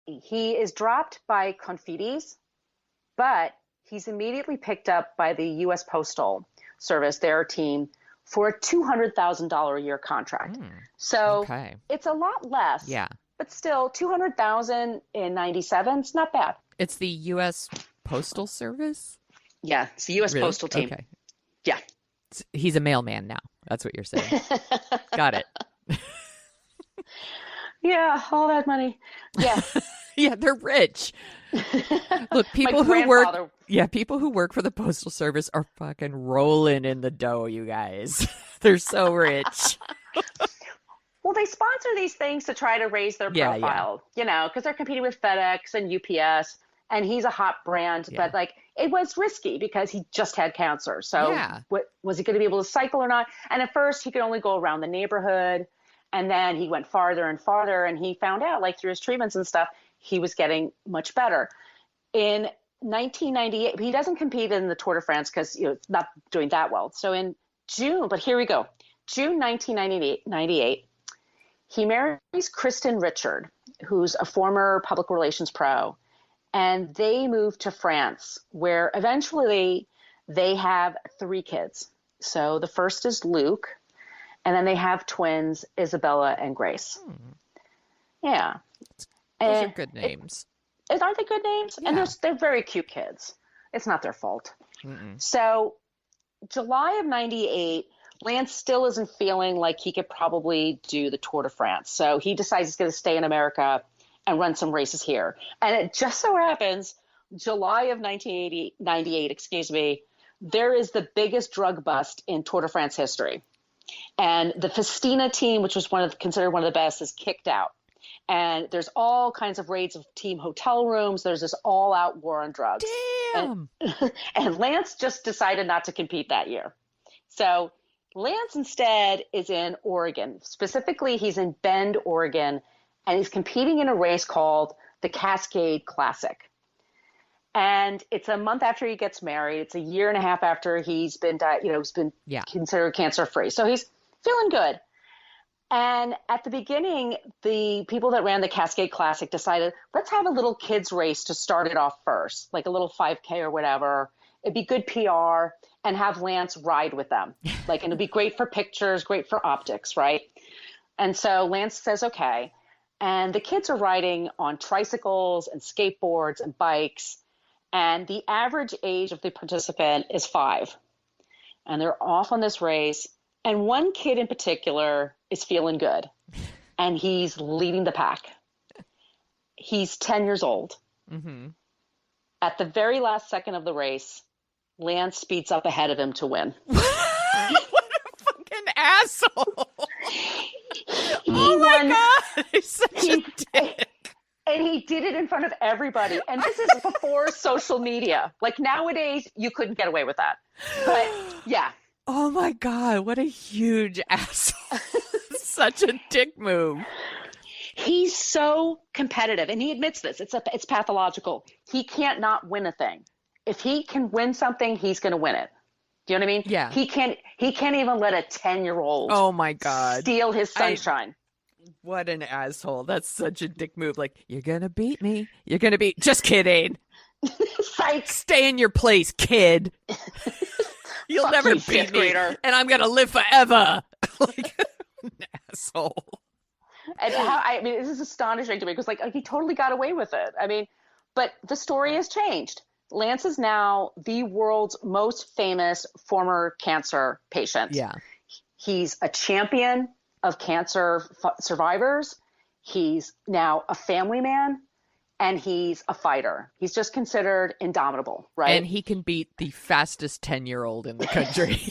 He is dropped by Confides, but he's immediately picked up by the U.S. Postal Service, their team, for a $200,000 a year contract. So it's a lot less. Yeah. But still, $200,000 in 97, it's not bad. It's the U.S. Postal Service? Yeah, it's the U.S. Postal team. Okay. Yeah. He's a mailman now. That's what you're saying. Got it. Yeah, all that money. Yeah. Yeah, they're rich. Look, people who work for the Postal Service are fucking rolling in the dough, you guys. They're so rich. Well, they sponsor these things to try to raise their profile, you know, because they're competing with FedEx and UPS, and he's a hot brand. Yeah. But, like, it was risky because he just had cancer. So was he going to be able to cycle or not? And at first, he could only go around the neighborhood. And then he went farther and farther, and he found out, like, through his treatments and stuff, he was getting much better. In 1998, he doesn't compete in the Tour de France because, you know, it's not doing that well. So in June, but here we go, June 1998, he marries Kristen Richard, who's a former public relations pro, and they move to France, where eventually they have 3 kids. So the first is Luke, and then they have twins, Isabella and Grace. Yeah. Those are good names. Aren't they good names? Yeah. And they're very cute kids. It's not their fault. Mm-mm. So July of 98, Lance still isn't feeling like he could probably do the Tour de France. So he decides he's going to stay in America and run some races here. And it just so happens, July of 1998, there is the biggest drug bust in Tour de France history. And the Festina team, which was considered one of the best, is kicked out. And there's all kinds of raids of team hotel rooms. There's this all-out war on drugs. Damn. And Lance just decided not to compete that year. So Lance instead is in Oregon. Specifically, he's in Bend, Oregon, and he's competing in a race called the Cascade Classic. And it's a month after he gets married. It's a year and a half after he's been considered cancer-free. So he's feeling good. And at the beginning, the people that ran the Cascade Classic decided, let's have a little kids race to start it off first, like a little 5K or whatever. It'd be good PR, and have Lance ride with them. And it'd be great for pictures, great for optics, right? And so Lance says, okay. And the kids are riding on tricycles and skateboards and bikes. And the average age of the participant is 5. And they're off on this race. And one kid in particular is feeling good, and he's leading the pack. He's 10 years old. Mm-hmm. At the very last second of the race, Lance speeds up ahead of him to win. What a fucking asshole. Oh my God. He's such a dick. And he did it in front of everybody. And this is before social media. Like nowadays, you couldn't get away with that. But yeah. Oh my God, what a huge asshole. Such a dick move. He's so competitive, and he admits this. It's pathological. He can't not win a thing. If he can win something, he's going to win it. Do you know what I mean? Yeah. He can't even let a 10-year-old Oh my God. steal his sunshine. What an asshole. That's such a dick move. Like, you're going to beat me. You're going to beat. Just kidding. Psych. Stay in your place, kid. You'll Fuck never you, beat fifth me, grader. and I'm gonna live forever. Like an asshole. And this is astonishing to me because he totally got away with it. I mean, but the story has changed. Lance is now the world's most famous former cancer patient. Yeah, he's a champion of cancer survivors. He's now a family man. And he's a fighter. He's just considered indomitable, right? and he can beat the fastest 10-year-old in the country.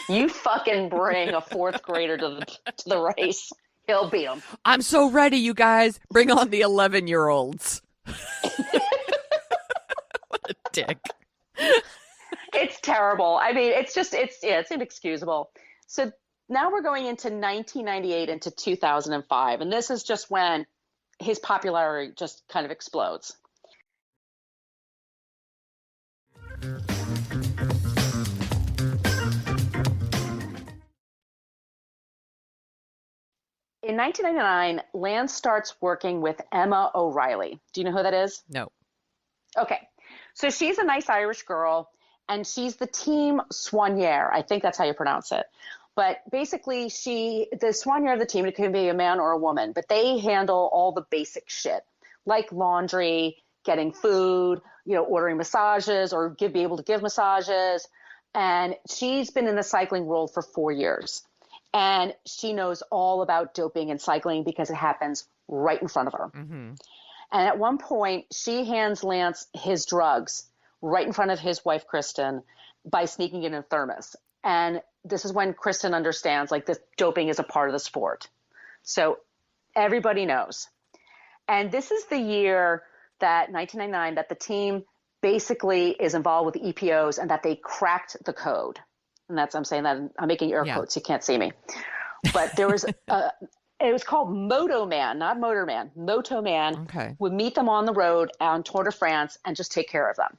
You fucking bring a 4th grader to the race. He'll beat him. I'm so ready, you guys. Bring on the 11-year-olds. What a dick. It's terrible. I mean, it's inexcusable. So now we're going into 1998 into 2005. And this is just when his popularity just kind of explodes. In 1999, Lance starts working with Emma O'Reilly. Do you know who that is? No. Okay. So she's a nice Irish girl, and she's the team soigneur. I think that's how you pronounce it. But basically, the soigneur of the team, it can be a man or a woman, but they handle all the basic shit, like laundry, getting food, ordering massages or be able to give massages. And she's been in the cycling world for 4 years. And she knows all about doping and cycling because it happens right in front of her. Mm-hmm. And at one point, she hands Lance his drugs right in front of his wife, Kristen, by sneaking in a thermos. And this is when Kristen understands, this doping is a part of the sport. So everybody knows. And this is the year 1999, that the team basically is involved with the EPOs and that they cracked the code. And I'm saying that, I'm making air quotes, you can't see me. But there was, it was called Moto Man, not Motor Man. Moto Man would meet them on the road on Tour de France and just take care of them.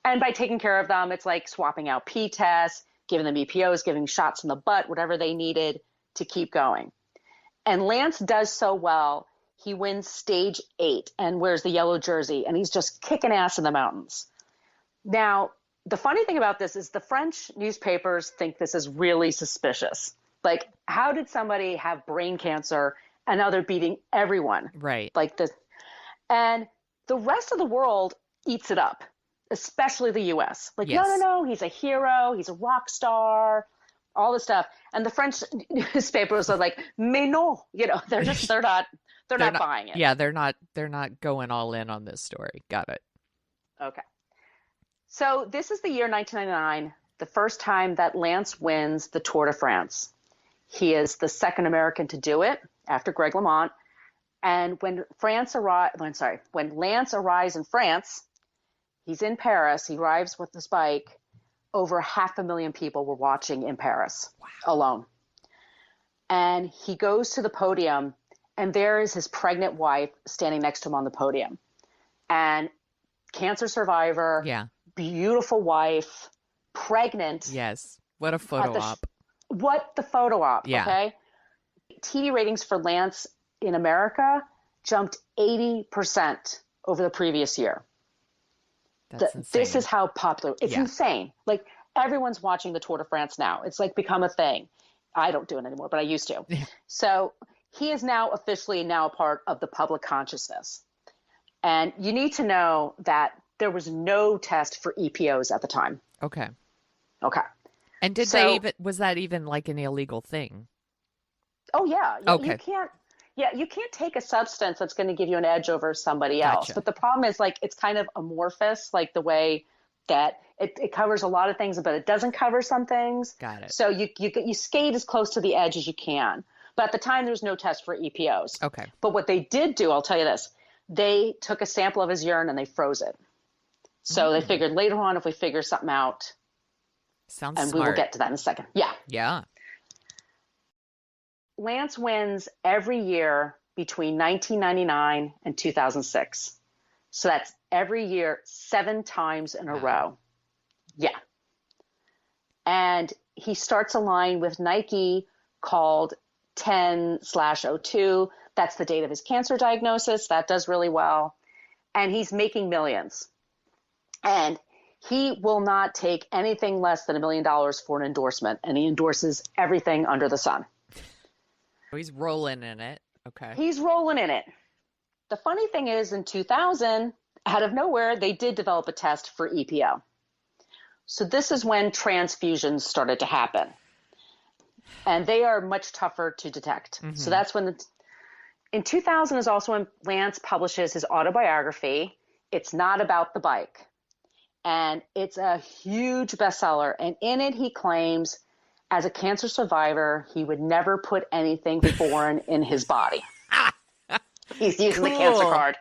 And by taking care of them, it's like swapping out P tests, giving them EPOs, giving shots in the butt, whatever they needed to keep going. And Lance does so well, he wins stage 8 and wears the yellow jersey, and he's just kicking ass in the mountains. Now, the funny thing about this is the French newspapers think this is really suspicious. Like, how did somebody have brain cancer and now they're beating everyone? Right. Like this. And the rest of the world eats it up, especially the US. Like, Yes. no, he's a hero. He's a rock star, all this stuff. And the French newspapers are like, mais non, they're not buying it. Yeah, they're not going all in on this story. Got it. Okay. So this is the year 1999, the first time that Lance wins the Tour de France. He is the second American to do it after Greg LeMond. And when Lance arrives in France, he's in Paris. He arrives with this bike. Over 500,000 people were watching in Paris alone. And he goes to the podium, and there is his pregnant wife standing next to him on the podium. And cancer survivor. Yeah. Beautiful wife, pregnant. Yes. What a photo op. What the photo op, yeah. Okay? TV ratings for Lance in America jumped 80% over the previous year. That's insane. This is how popular. It's insane. Like, everyone's watching the Tour de France now. It's like become a thing. I don't do it anymore, but I used to. Yeah. So he is now officially a part of the public consciousness. And you need to know that there was no test for EPOs at the time. Okay. And was that even like an illegal thing? Oh yeah. Okay. You can't take a substance that's going to give you an edge over somebody else. But the problem is, like, it's kind of amorphous, like the way that it covers a lot of things, but it doesn't cover some things. Got it. So you skate as close to the edge as you can. But at the time, there was no test for EPOs. Okay. But what they did do, I'll tell you this, they took a sample of his urine and they froze it. So they figured later on, if we figure something out, Sounds and smart. we will get to that in a second. Yeah. Yeah. Lance wins every year between 1999 and 2006. So that's every year, 7 times in a row. Yeah. And he starts a line with Nike called 10/02. That's the date of his cancer diagnosis. That does really well. And he's making millions. And he will not take anything less than $1 million for an endorsement. And he endorses everything under the sun. He's rolling in it. Okay. He's rolling in it. The funny thing is, in 2000, out of nowhere, they did develop a test for EPO. So this is when transfusions started to happen. And they are much tougher to detect. Mm-hmm. So that's when in 2000 is also when Lance publishes his autobiography. It's not about the bike. And it's a huge bestseller. And in it, he claims, as a cancer survivor, he would never put anything foreign in his body. He's using the cancer card.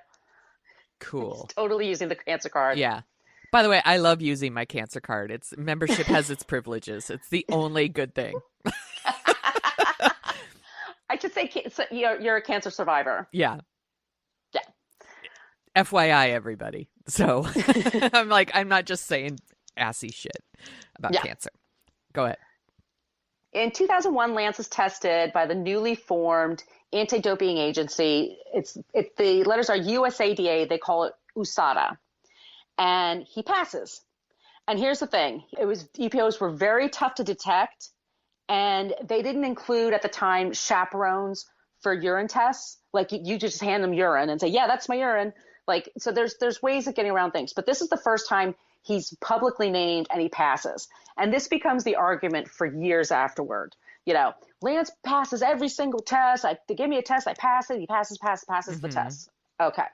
Cool. He's totally using the cancer card. Yeah. By the way, I love using my cancer card. Its membership has its privileges. It's the only good thing. I should say you're a cancer survivor. Yeah. Yeah. FYI, everybody. So I'm not just saying assy shit about cancer. Go ahead. In 2001, Lance is tested by the newly formed anti-doping agency. The letters are USADA. They call it USADA. And he passes. And here's the thing. EPOs were very tough to detect. And they didn't include at the time chaperones for urine tests. Like you just hand them urine and say, yeah, that's my urine. Like, so there's ways of getting around things. But this is the first time he's publicly named and he passes. And this becomes the argument for years afterward. Lance passes every single test. They give me a test, I pass it. He passes the test. Okay.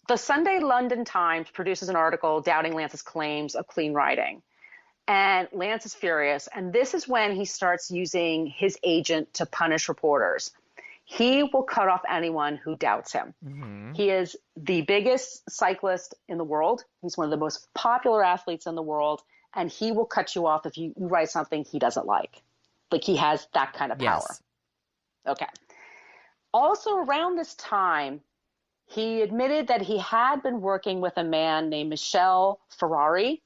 The Sunday London Times produces an article doubting Lance's claims of clean riding. And Lance is furious. And this is when he starts using his agent to punish reporters. He will cut off anyone who doubts him. Mm-hmm. He is the biggest cyclist in the world. He's one of the most popular athletes in the world. And he will cut you off if you write something he doesn't like. Like, he has that kind of power. Yes. Okay. Also around this time, He admitted that he had been working with a man named Michel Ferrari,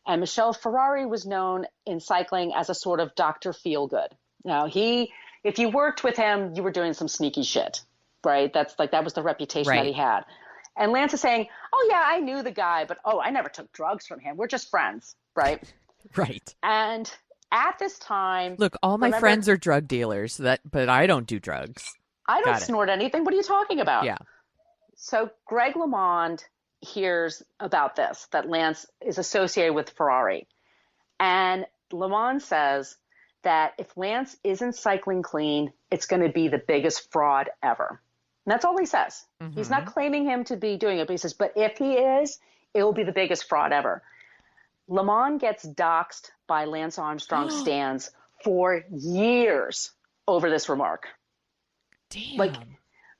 and Michel Ferrari was known in cycling as a sort of Dr. Feelgood. Now, if you worked with him, you were doing some sneaky shit, right? That was the reputation that he had. And Lance is saying, oh, yeah, I knew the guy, but I never took drugs from him. We're just friends, right? Right. And at this time, look, all my friends are drug dealers, but I don't do drugs. I don't snort anything. What are you talking about? Yeah. So Greg LeMond hears about this, that Lance is associated with Ferrari. And LeMond says that if Lance isn't cycling clean, it's going to be the biggest fraud ever. And that's all he says. Mm-hmm. He's not claiming him to be doing it, but he says, but if he is, it will be the biggest fraud ever. LeMond gets doxxed by Lance Armstrong stands for years over this remark. Damn. Like,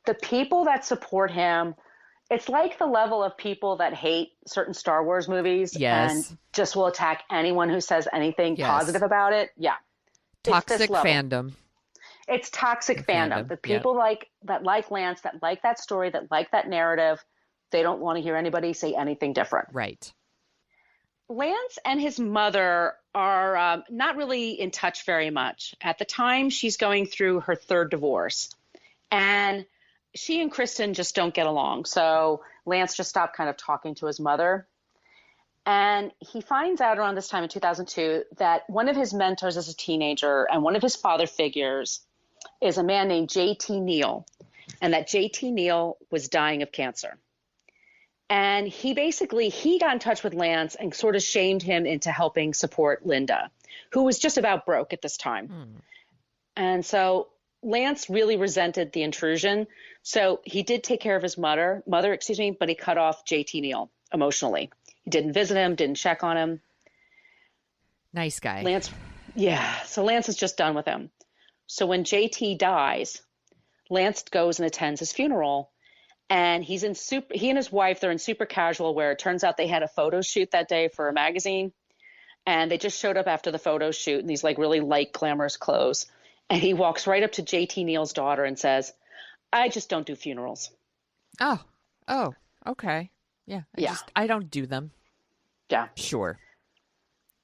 the people that support him, it's like the level of people that hate certain Star Wars movies and just will attack anyone who says anything positive about it. Yeah. Toxic fandom. It's toxic fandom. The people that like Lance, that like that story, that like that narrative, they don't want to hear anybody say anything different. Right. Lance and his mother are not really in touch very much. At the time, she's going through her third divorce. And she and Kristen just don't get along. So Lance just stopped kind of talking to his mother. And he finds out around this time in 2002 that one of his mentors as a teenager and one of his father figures is a man named J.T. Neal, and that J.T. Neal was dying of cancer. And he got in touch with Lance and sort of shamed him into helping support Linda, who was just about broke at this time. And so Lance really resented the intrusion. So he did take care of his mother, but he cut off JT Neal emotionally. He didn't visit him, didn't check on him. Nice guy. So Lance is just done with him. So when JT dies, Lance goes and attends his funeral, and he and his wife, they're in super casual wear. It turns out they had a photo shoot that day for a magazine, and they just showed up after the photo shoot in these like really light, glamorous clothes. And he walks right up to JT Neal's daughter and says, I just don't do funerals. Oh, okay. Yeah. I don't do them. Yeah. Sure.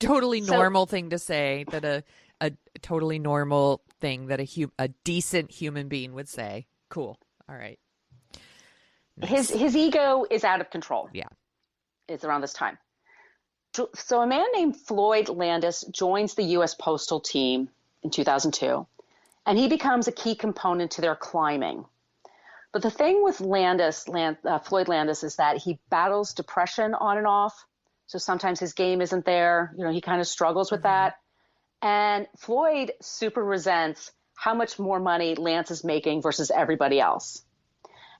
Totally normal thing to say, that a totally normal thing that a decent human being would say. Cool. All right. Nice. His ego is out of control. Yeah. It's around this time. So a man named Floyd Landis joins the U.S. Postal Team in 2002. And he becomes a key component to their climbing. But the thing with Floyd Landis, is that he battles depression on and off. So sometimes his game isn't there. He kind of struggles with that. And Floyd super resents how much more money Lance is making versus everybody else.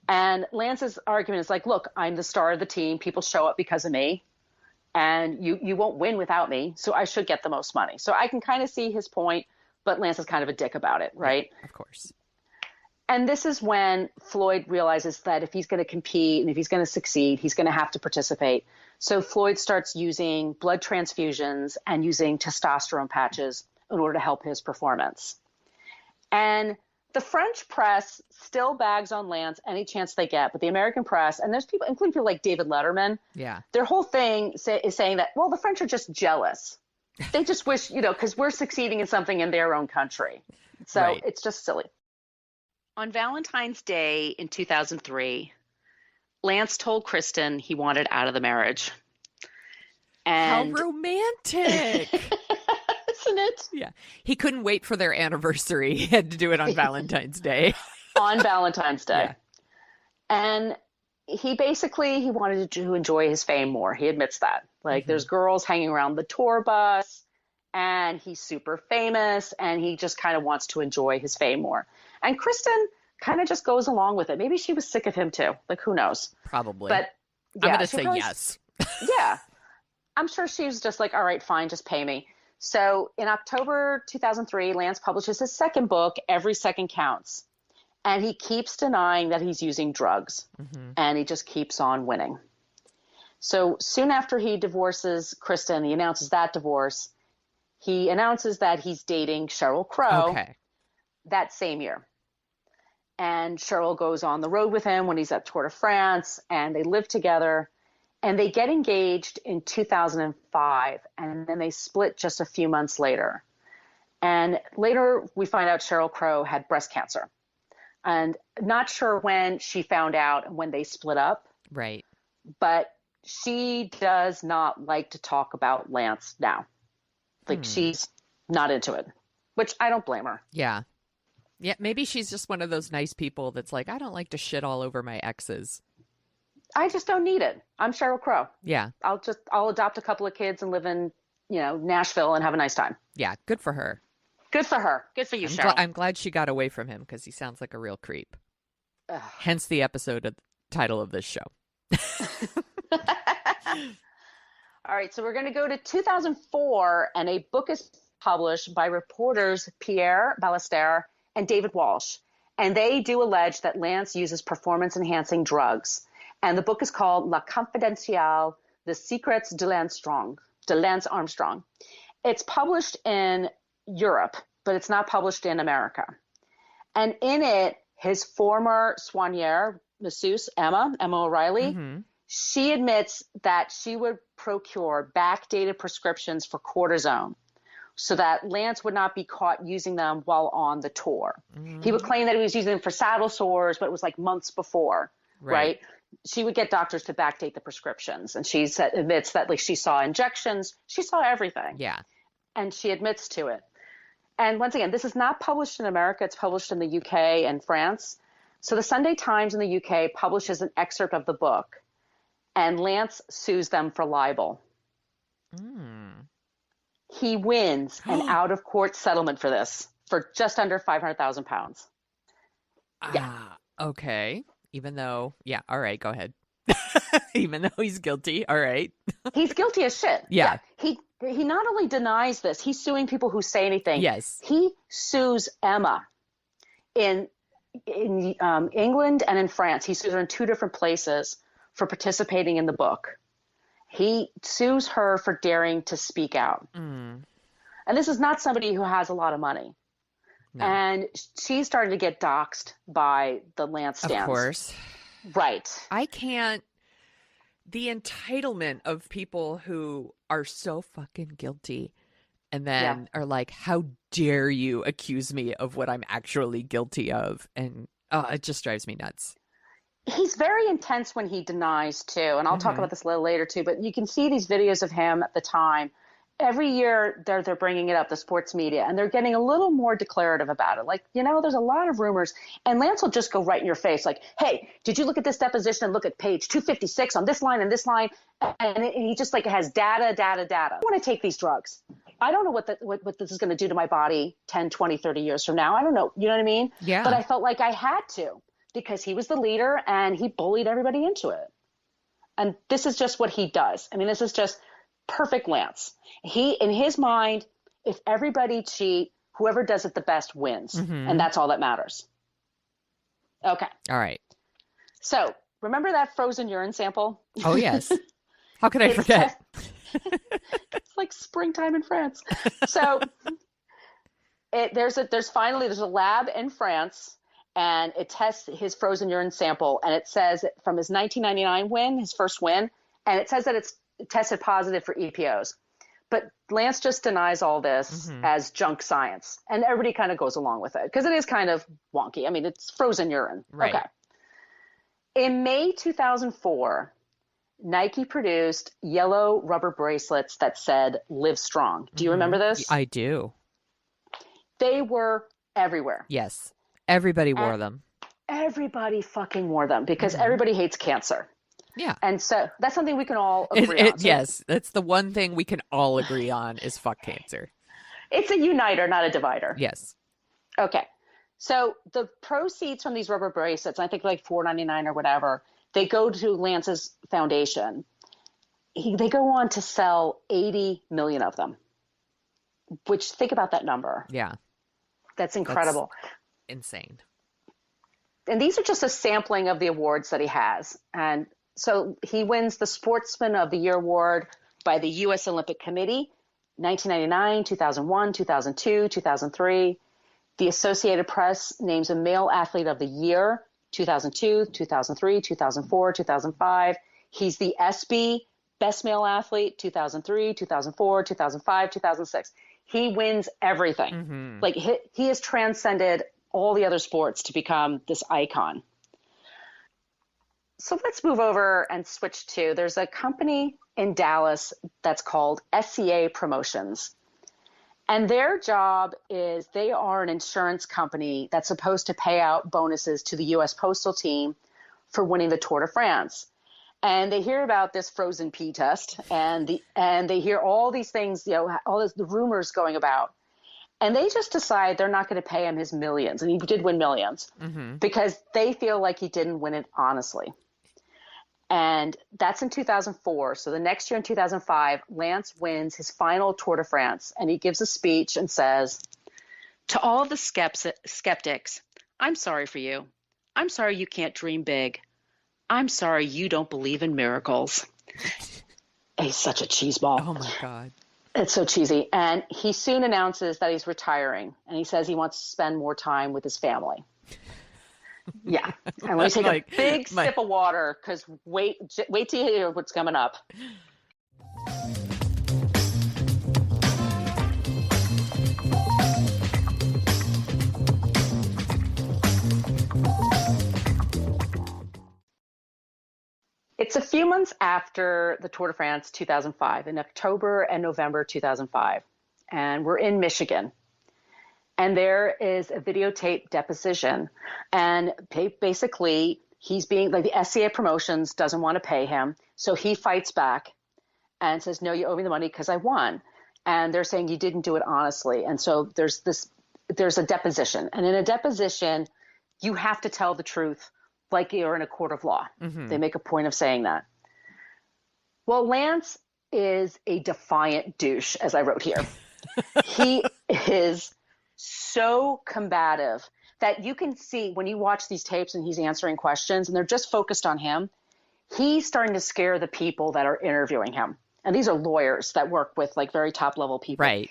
And Lance's argument is like, look, I'm the star of the team. People show up because of me. And you won't win without me. So I should get the most money. So I can kind of see his point. But Lance is kind of a dick about it, right? Yeah, of course. And this is when Floyd realizes that if he's going to compete and if he's going to succeed, he's going to have to participate. So Floyd starts using blood transfusions and using testosterone patches in order to help his performance. And the French press still bags on Lance any chance they get, but the American press, and there's people, including people like David Letterman, their whole thing is saying that, well, the French are just jealous. They just wish, because we're succeeding in something in their own country. So It's just silly. On Valentine's Day in 2003, Lance told Kristen he wanted out of the marriage. And how romantic. Isn't it? Yeah. He couldn't wait for their anniversary. He had to do it on Valentine's Day. On Valentine's Day. Yeah. And he wanted to enjoy his fame more. He admits that. There's girls hanging around the tour bus, and he's super famous, and he just kind of wants to enjoy his fame more. And Kristen kind of just goes along with it. Maybe she was sick of him too. Who knows? Probably. But I'm going to say yes. Yeah. I'm sure she was just like, all right, fine, just pay me. So in October 2003, Lance publishes his second book, Every Second Counts. And he keeps denying that he's using drugs. And he just keeps on winning. So soon after he divorces Kristen, he announces that divorce. He announces that he's dating Sheryl Crow that same year. and Cheryl goes on the road with him when he's at Tour de France, and they live together, and they get engaged in 2005, and then they split just a few months later. And later we find out Sheryl Crow had breast cancer, and not sure when she found out and when they split up. Right. But she does not like to talk about Lance now. Like she's not into it, which I don't blame her. Yeah. Yeah, maybe she's just one of those nice people that's like, I don't like to shit all over my exes. I just don't need it. I'm Sheryl Crow. Yeah. I'll adopt a couple of kids and live in, Nashville and have a nice time. Yeah, good for her. Good for her. Good for you, Cheryl. I'm glad she got away from him because he sounds like a real creep. Ugh. Hence the title of this show. All right, so we're going to go to 2004, and a book is published by reporters Pierre Ballester and David Walsh, and they do allege that Lance uses performance-enhancing drugs. And the book is called La Confidentielle, The Secrets de Lance Armstrong. It's published in Europe, but it's not published in America. And in it, his former soigneur, masseuse, Emma O'Reilly, she admits that she would procure backdated prescriptions for cortisone so that Lance would not be caught using them while on the tour. He would claim that he was using them for saddle sores, but it was like months before, right? She would get doctors to backdate the prescriptions. And she admits that like she saw injections, she saw everything. Yeah. And she admits to it. And once again, this is not published in America. It's published in the UK and France. So the Sunday Times in the UK publishes an excerpt of the book, and Lance sues them for libel. He wins an out-of-court settlement for this for just under £500,000. Yeah. Okay. Even though, all right, go ahead. Even though he's guilty, all right. He's guilty as shit. Yeah. He not only denies this, he's suing people who say anything. Yes. He sues Emma in England and in France. He sues her in 2 different places for participating in the book. He sues her for daring to speak out. And this is not somebody who has a lot of money. No. And she started to get doxxed by the Lance stands. Of course. Right. I can't. The entitlement of people who are so fucking guilty and then are like, how dare you accuse me of what I'm actually guilty of? And it just drives me nuts. He's very intense when he denies too. And I'll talk about this a little later too, but you can see these videos of him at the time. Every year they're bringing it up, the sports media, and they're getting a little more declarative about it. Like, there's a lot of rumors, and Lance will just go right in your face. Like, hey, did you look at this deposition and look at page 256 on this line and this line? And he just like has data. I want to take these drugs. I don't know what this is going to do to my body 10, 20, 30 years from now. I don't know. You know what I mean? Yeah. But I felt like I had to because he was the leader and he bullied everybody into it. And this is just what he does. I mean, this is just perfect Lance. In his mind, if everybody cheat, whoever does it the best wins. And that's all that matters. Okay. All right. So remember that frozen urine sample? Oh, yes. How could I forget? It's like springtime in France. So there's a lab in France, and it tests his frozen urine sample, and it says from his 1999 win, his first win, and it says that it's tested positive for EPOs. But Lance just denies all this as junk science, and everybody kind of goes along with it because it is kind of wonky. I mean, it's frozen urine. Right. Okay. In May 2004, Nike produced yellow rubber bracelets that said "Live Strong." Do you remember this? I do. They were everywhere. Yes. Everybody wore them. Everybody fucking wore them because everybody hates cancer. Yeah. And so that's something we can all agree on. So yes. That's the one thing we can all agree on is fuck cancer. it's a uniter, not a divider. Yes. Okay. So the proceeds from these rubber bracelets, I think like $4.99 or whatever, they go to Lance's foundation. They go on to sell 80 million of them, which think about that number. Yeah. That's incredible. That's insane. And these are just a sampling of the awards that he has. And so he wins the Sportsman of the Year award by the U.S. Olympic Committee, 1999, 2001, 2002, 2003. The Associated Press names a male athlete of the year, 2002, 2003, 2004, 2005. He's the ESPY best male athlete, 2003, 2004, 2005, 2006. He wins everything. Mm-hmm. Like he has transcended all the other sports to become this icon. So let's move over and switch to, there's a company in Dallas that's called SCA Promotions. And their job is they are an insurance company that's supposed to pay out bonuses to the U.S. Postal Team for winning the Tour de France. And they hear about this frozen pea test, and they hear all these things, the rumors going about. And they just decide they're not going to pay him his millions. And he did win millions because they feel like he didn't win it honestly. And that's in 2004. So the next year in 2005, Lance wins his final Tour de France, and he gives a speech and says, "To all of the skeptics, I'm sorry for you. I'm sorry you can't dream big. I'm sorry you don't believe in miracles." He's such a cheeseball. Oh my God. It's so cheesy. And he soon announces that he's retiring, and he says he wants to spend more time with his family. Yeah. And let me take a big sip of water, because wait till you hear what's coming up. It's a few months after the Tour de France 2005, in October and November 2005. And we're in Michigan. And there is a videotape deposition. And basically, he's being, like, the SCA Promotions doesn't want to pay him. So he fights back and says, "No, you owe me the money because I won." And they're saying you didn't do it honestly. And so there's a deposition. And in a deposition, you have to tell the truth like you're in a court of law. Mm-hmm. They make a point of saying that. Well, Lance is a defiant douche, as I wrote here. He is so combative that you can see when you watch these tapes and he's answering questions and they're just focused on him, he's starting to scare the people that are interviewing him. And these are lawyers that work with, like, very top level people. Right.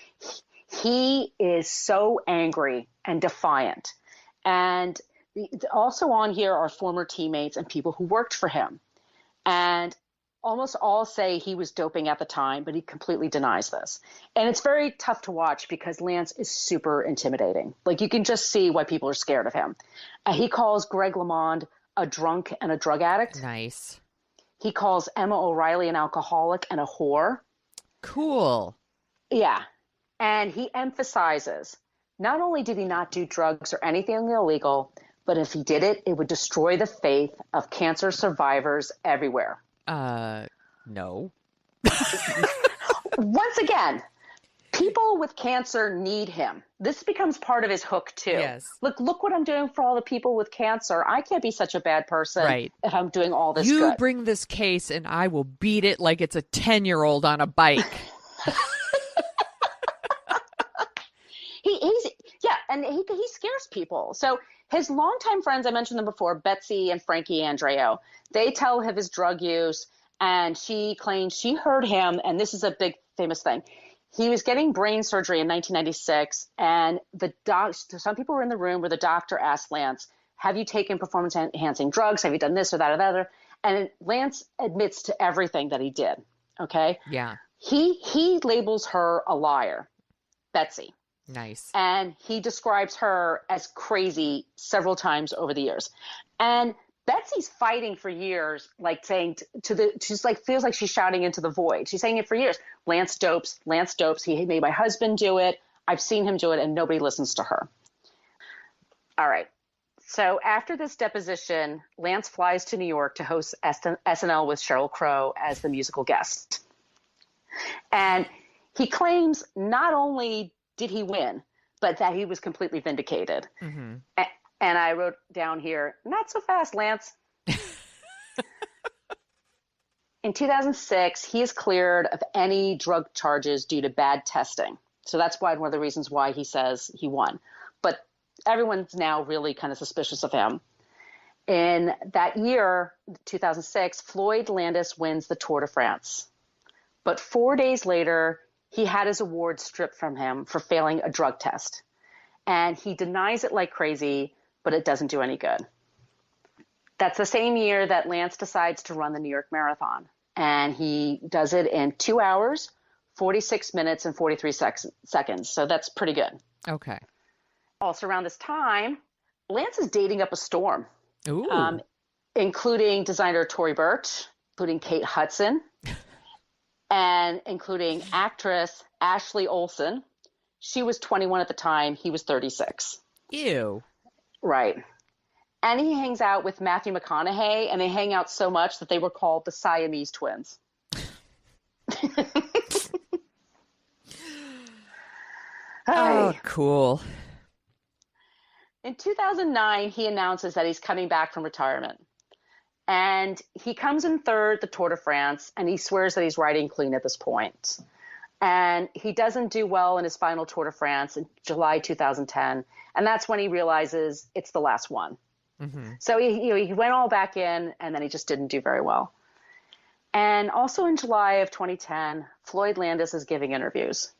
He is so angry and defiant. And also on here are former teammates and people who worked for him. And almost all say he was doping at the time, but he completely denies this. And it's very tough to watch because Lance is super intimidating. Like, you can just see why people are scared of him. He calls Greg LeMond a drunk and a drug addict. Nice. He calls Emma O'Reilly an alcoholic and a whore. Cool. Yeah. And he emphasizes, not only did he not do drugs or anything illegal, but if he did it, it would destroy the faith of cancer survivors everywhere. No. Once again, people with cancer need him. This becomes part of his hook too. Yes. Look what I'm doing for all the people with cancer. I can't be such a bad person if I'm doing all this You good. bring this case and I will beat it like it's a 10-year-old on a bike. He scares people. So his longtime friends, I mentioned them before, Betsy and Frankie Andreo, they tell of his drug use, and she claims she heard him, and this is a big famous thing. He was getting brain surgery in 1996, and some people were in the room where the doctor asked Lance, "Have you taken performance-enhancing drugs? Have you done this or that or the other?" And Lance admits to everything that he did. Okay? Yeah. He labels her a liar, Betsy. Nice. And he describes her as crazy several times over the years. And Betsy's fighting for years, like saying she's like, feels like she's shouting into the void. She's saying it for years. Lance dopes. He made my husband do it. I've seen him do it, and nobody listens to her. All right. So after this deposition, Lance flies to New York to host SNL with Sheryl Crow as the musical guest. And he claims not only did he win, but that he was completely vindicated. Mm-hmm. And I wrote down here, not so fast, Lance. In 2006, he is cleared of any drug charges due to bad testing. So that's one of the reasons why he says he won. But everyone's now really kind of suspicious of him. In that year, 2006, Floyd Landis wins the Tour de France. But 4 days later, he had his award stripped from him for failing a drug test. And he denies it like crazy, but it doesn't do any good. That's the same year that Lance decides to run the New York Marathon. And he does it in 2 hours, 46 minutes, and 43 seconds. So that's pretty good. Okay. Also around this time, Lance is dating up a storm, Ooh. including designer Tory Burch, including Kate Hudson, and including actress Ashley Olsen. She was 21 at the time. He was 36. Ew. Right. And he hangs out with Matthew McConaughey, and they hang out so much that they were called the Siamese twins. Oh, cool. In 2009, he announces that he's coming back from retirement. And he comes in third the Tour de France, and he swears that he's riding clean at this point. And he doesn't do well in his final Tour de France in July 2010. And that's when he realizes it's the last one. Mm-hmm. So he went all back in, and then he just didn't do very well. And also in July of 2010, Floyd Landis is giving interviews.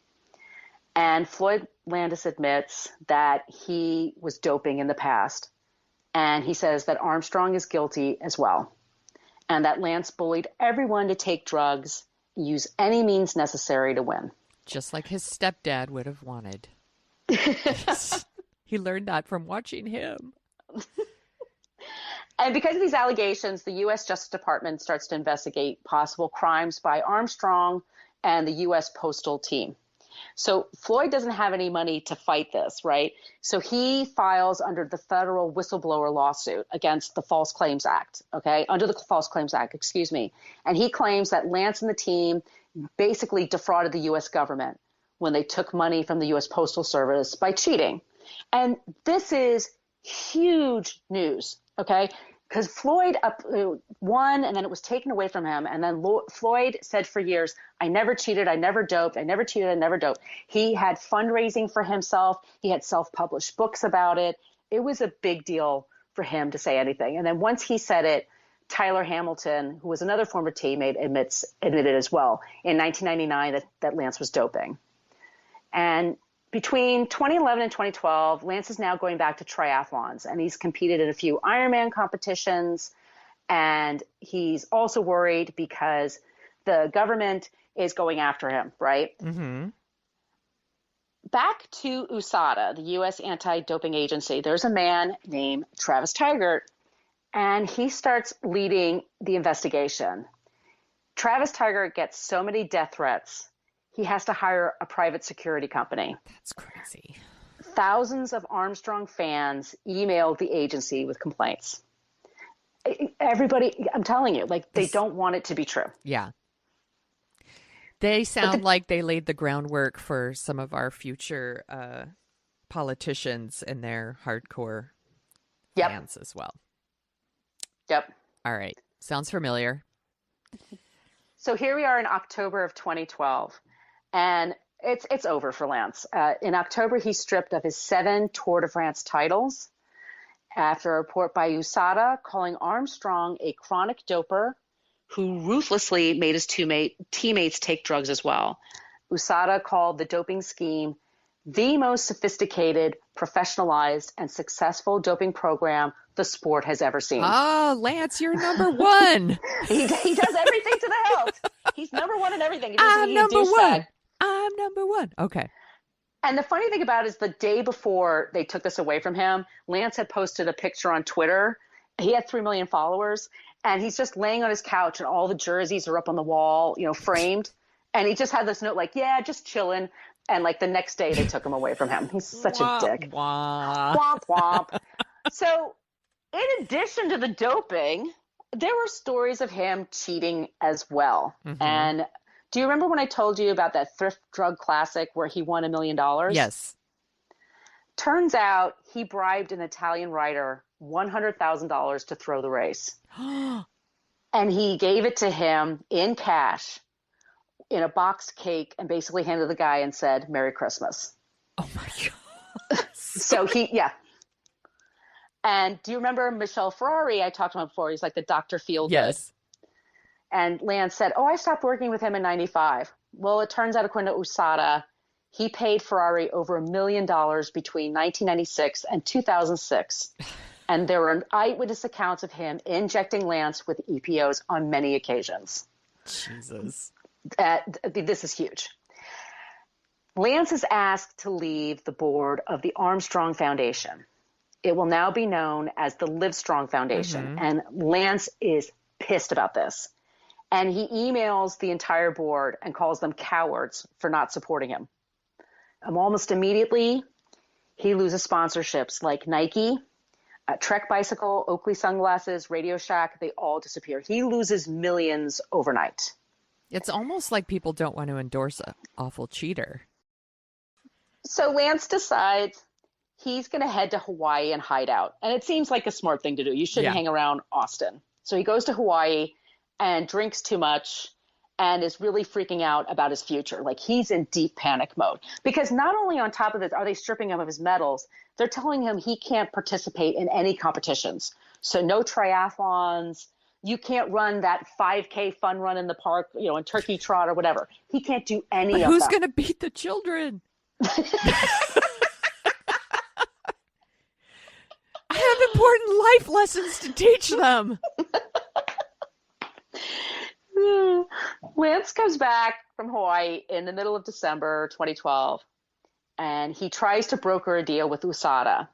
And Floyd Landis admits that he was doping in the past. And he says that Armstrong is guilty as well. And that Lance bullied everyone to take drugs, use any means necessary to win. Just like his stepdad would have wanted. He learned that from watching him. And because of these allegations, the U.S. Justice Department starts to investigate possible crimes by Armstrong and the U.S. Postal Team. So Floyd doesn't have any money to fight this, right? So he files under the federal whistleblower lawsuit against the False Claims Act, okay? Under the False Claims Act, excuse me. And he claims that Lance and the team basically defrauded the U.S. government when they took money from the U.S. Postal Service by cheating. And this is huge news, okay? Because Floyd won, and then it was taken away from him. And then Floyd said for years, I never cheated, I never doped, I never cheated, I never doped. He had fundraising for himself. He had self-published books about it. It was a big deal for him to say anything. And then once he said it, Tyler Hamilton, who was another former teammate, admitted as well in 1999 that Lance was doping. And between 2011 and 2012, Lance is now going back to triathlons, and he's competed in a few Ironman competitions. And he's also worried because the government is going after him, right? Mm-hmm. Back to USADA, the U.S. Anti-Doping Agency, there's a man named Travis Tigert, and he starts leading the investigation. Travis Tigert gets so many death threats, he has to hire a private security company. That's crazy. Thousands of Armstrong fans emailed the agency with complaints. Everybody, I'm telling you, they don't want it to be true. Yeah. They sound like they laid the groundwork for some of our future politicians and their hardcore fans as well. Yep. All right. Sounds familiar. So here we are in October of 2012. And it's over for Lance. In October, he's stripped of his 7 Tour de France titles after a report by USADA calling Armstrong a chronic doper who ruthlessly made his teammates take drugs as well. USADA called the doping scheme the most sophisticated, professionalized, and successful doping program the sport has ever seen. Oh, Lance, you're number one. He does everything to the hilt. He's number one in everything. I'm number one. I'm number one. Okay. And the funny thing about it is the day before they took this away from him, Lance had posted a picture on Twitter. He had 3 million followers, and he's just laying on his couch, and all the jerseys are up on the wall, framed. And he just had this note just chilling. And the next day they took him away from him. He's such a dick. Womp, womp. So in addition to the doping, there were stories of him cheating as well. Mm-hmm. And do you remember when I told you about that thrift drug classic where he won $1 million? Yes. Turns out he bribed an Italian writer $100,000 to throw the race. And he gave it to him in cash in a boxed cake and basically handed the guy and said, Merry Christmas. Oh my God. So and do you remember Michel Ferrari? I talked about before. He's like the Dr. Feelgood. Yes. And Lance said, I stopped working with him in 95. Well, it turns out, according to USADA, he paid Ferrari over $1 million between 1996 and 2006. And there were eyewitness accounts of him injecting Lance with EPOs on many occasions. Jesus. This is huge. Lance is asked to leave the board of the Armstrong Foundation. It will now be known as the Livestrong Foundation. And Lance is pissed about this. And he emails the entire board and calls them cowards for not supporting him. Almost immediately, he loses sponsorships like Nike, Trek Bicycle, Oakley Sunglasses, Radio Shack. They all disappear. He loses millions overnight. It's almost like people don't want to endorse an awful cheater. So Lance decides he's going to head to Hawaii and hide out. And it seems like a smart thing to do. You shouldn't hang around Austin. So he goes to Hawaii and drinks too much and is really freaking out about his future. Like, he's in deep panic mode. Because not only on top of this are they stripping him of his medals, they're telling him he can't participate in any competitions. So no triathlons. You can't run that 5K fun run in the park, in Turkey Trot or whatever. He can't do any of that. Who's going to beat the children? I have important life lessons to teach them. Lance comes back from Hawaii in the middle of December 2012, and he tries to broker a deal with USADA.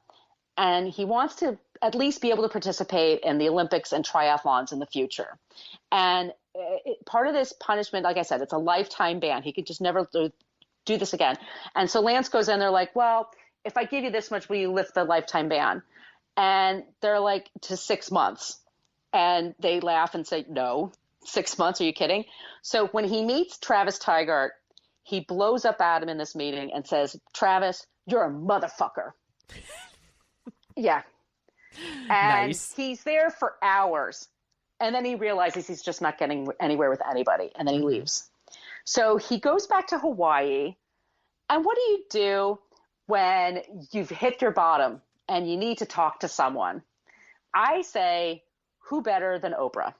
And he wants to at least be able to participate in the Olympics and triathlons in the future. And part of this punishment, like I said, it's a lifetime ban. He could just never do this again. And so Lance goes in, they're like, well, if I give you this much, will you lift the lifetime ban? And they're like, to 6 months. And they laugh and say, no, 6 months, are you kidding? So when he meets Travis Tigart, he blows up at him in this meeting and says, Travis, you're a motherfucker. Yeah. And nice. He's there for hours. And then he realizes he's just not getting anywhere with anybody. And then he leaves. So he goes back to Hawaii. And what do you do when you've hit your bottom and you need to talk to someone? I say, who better than Oprah?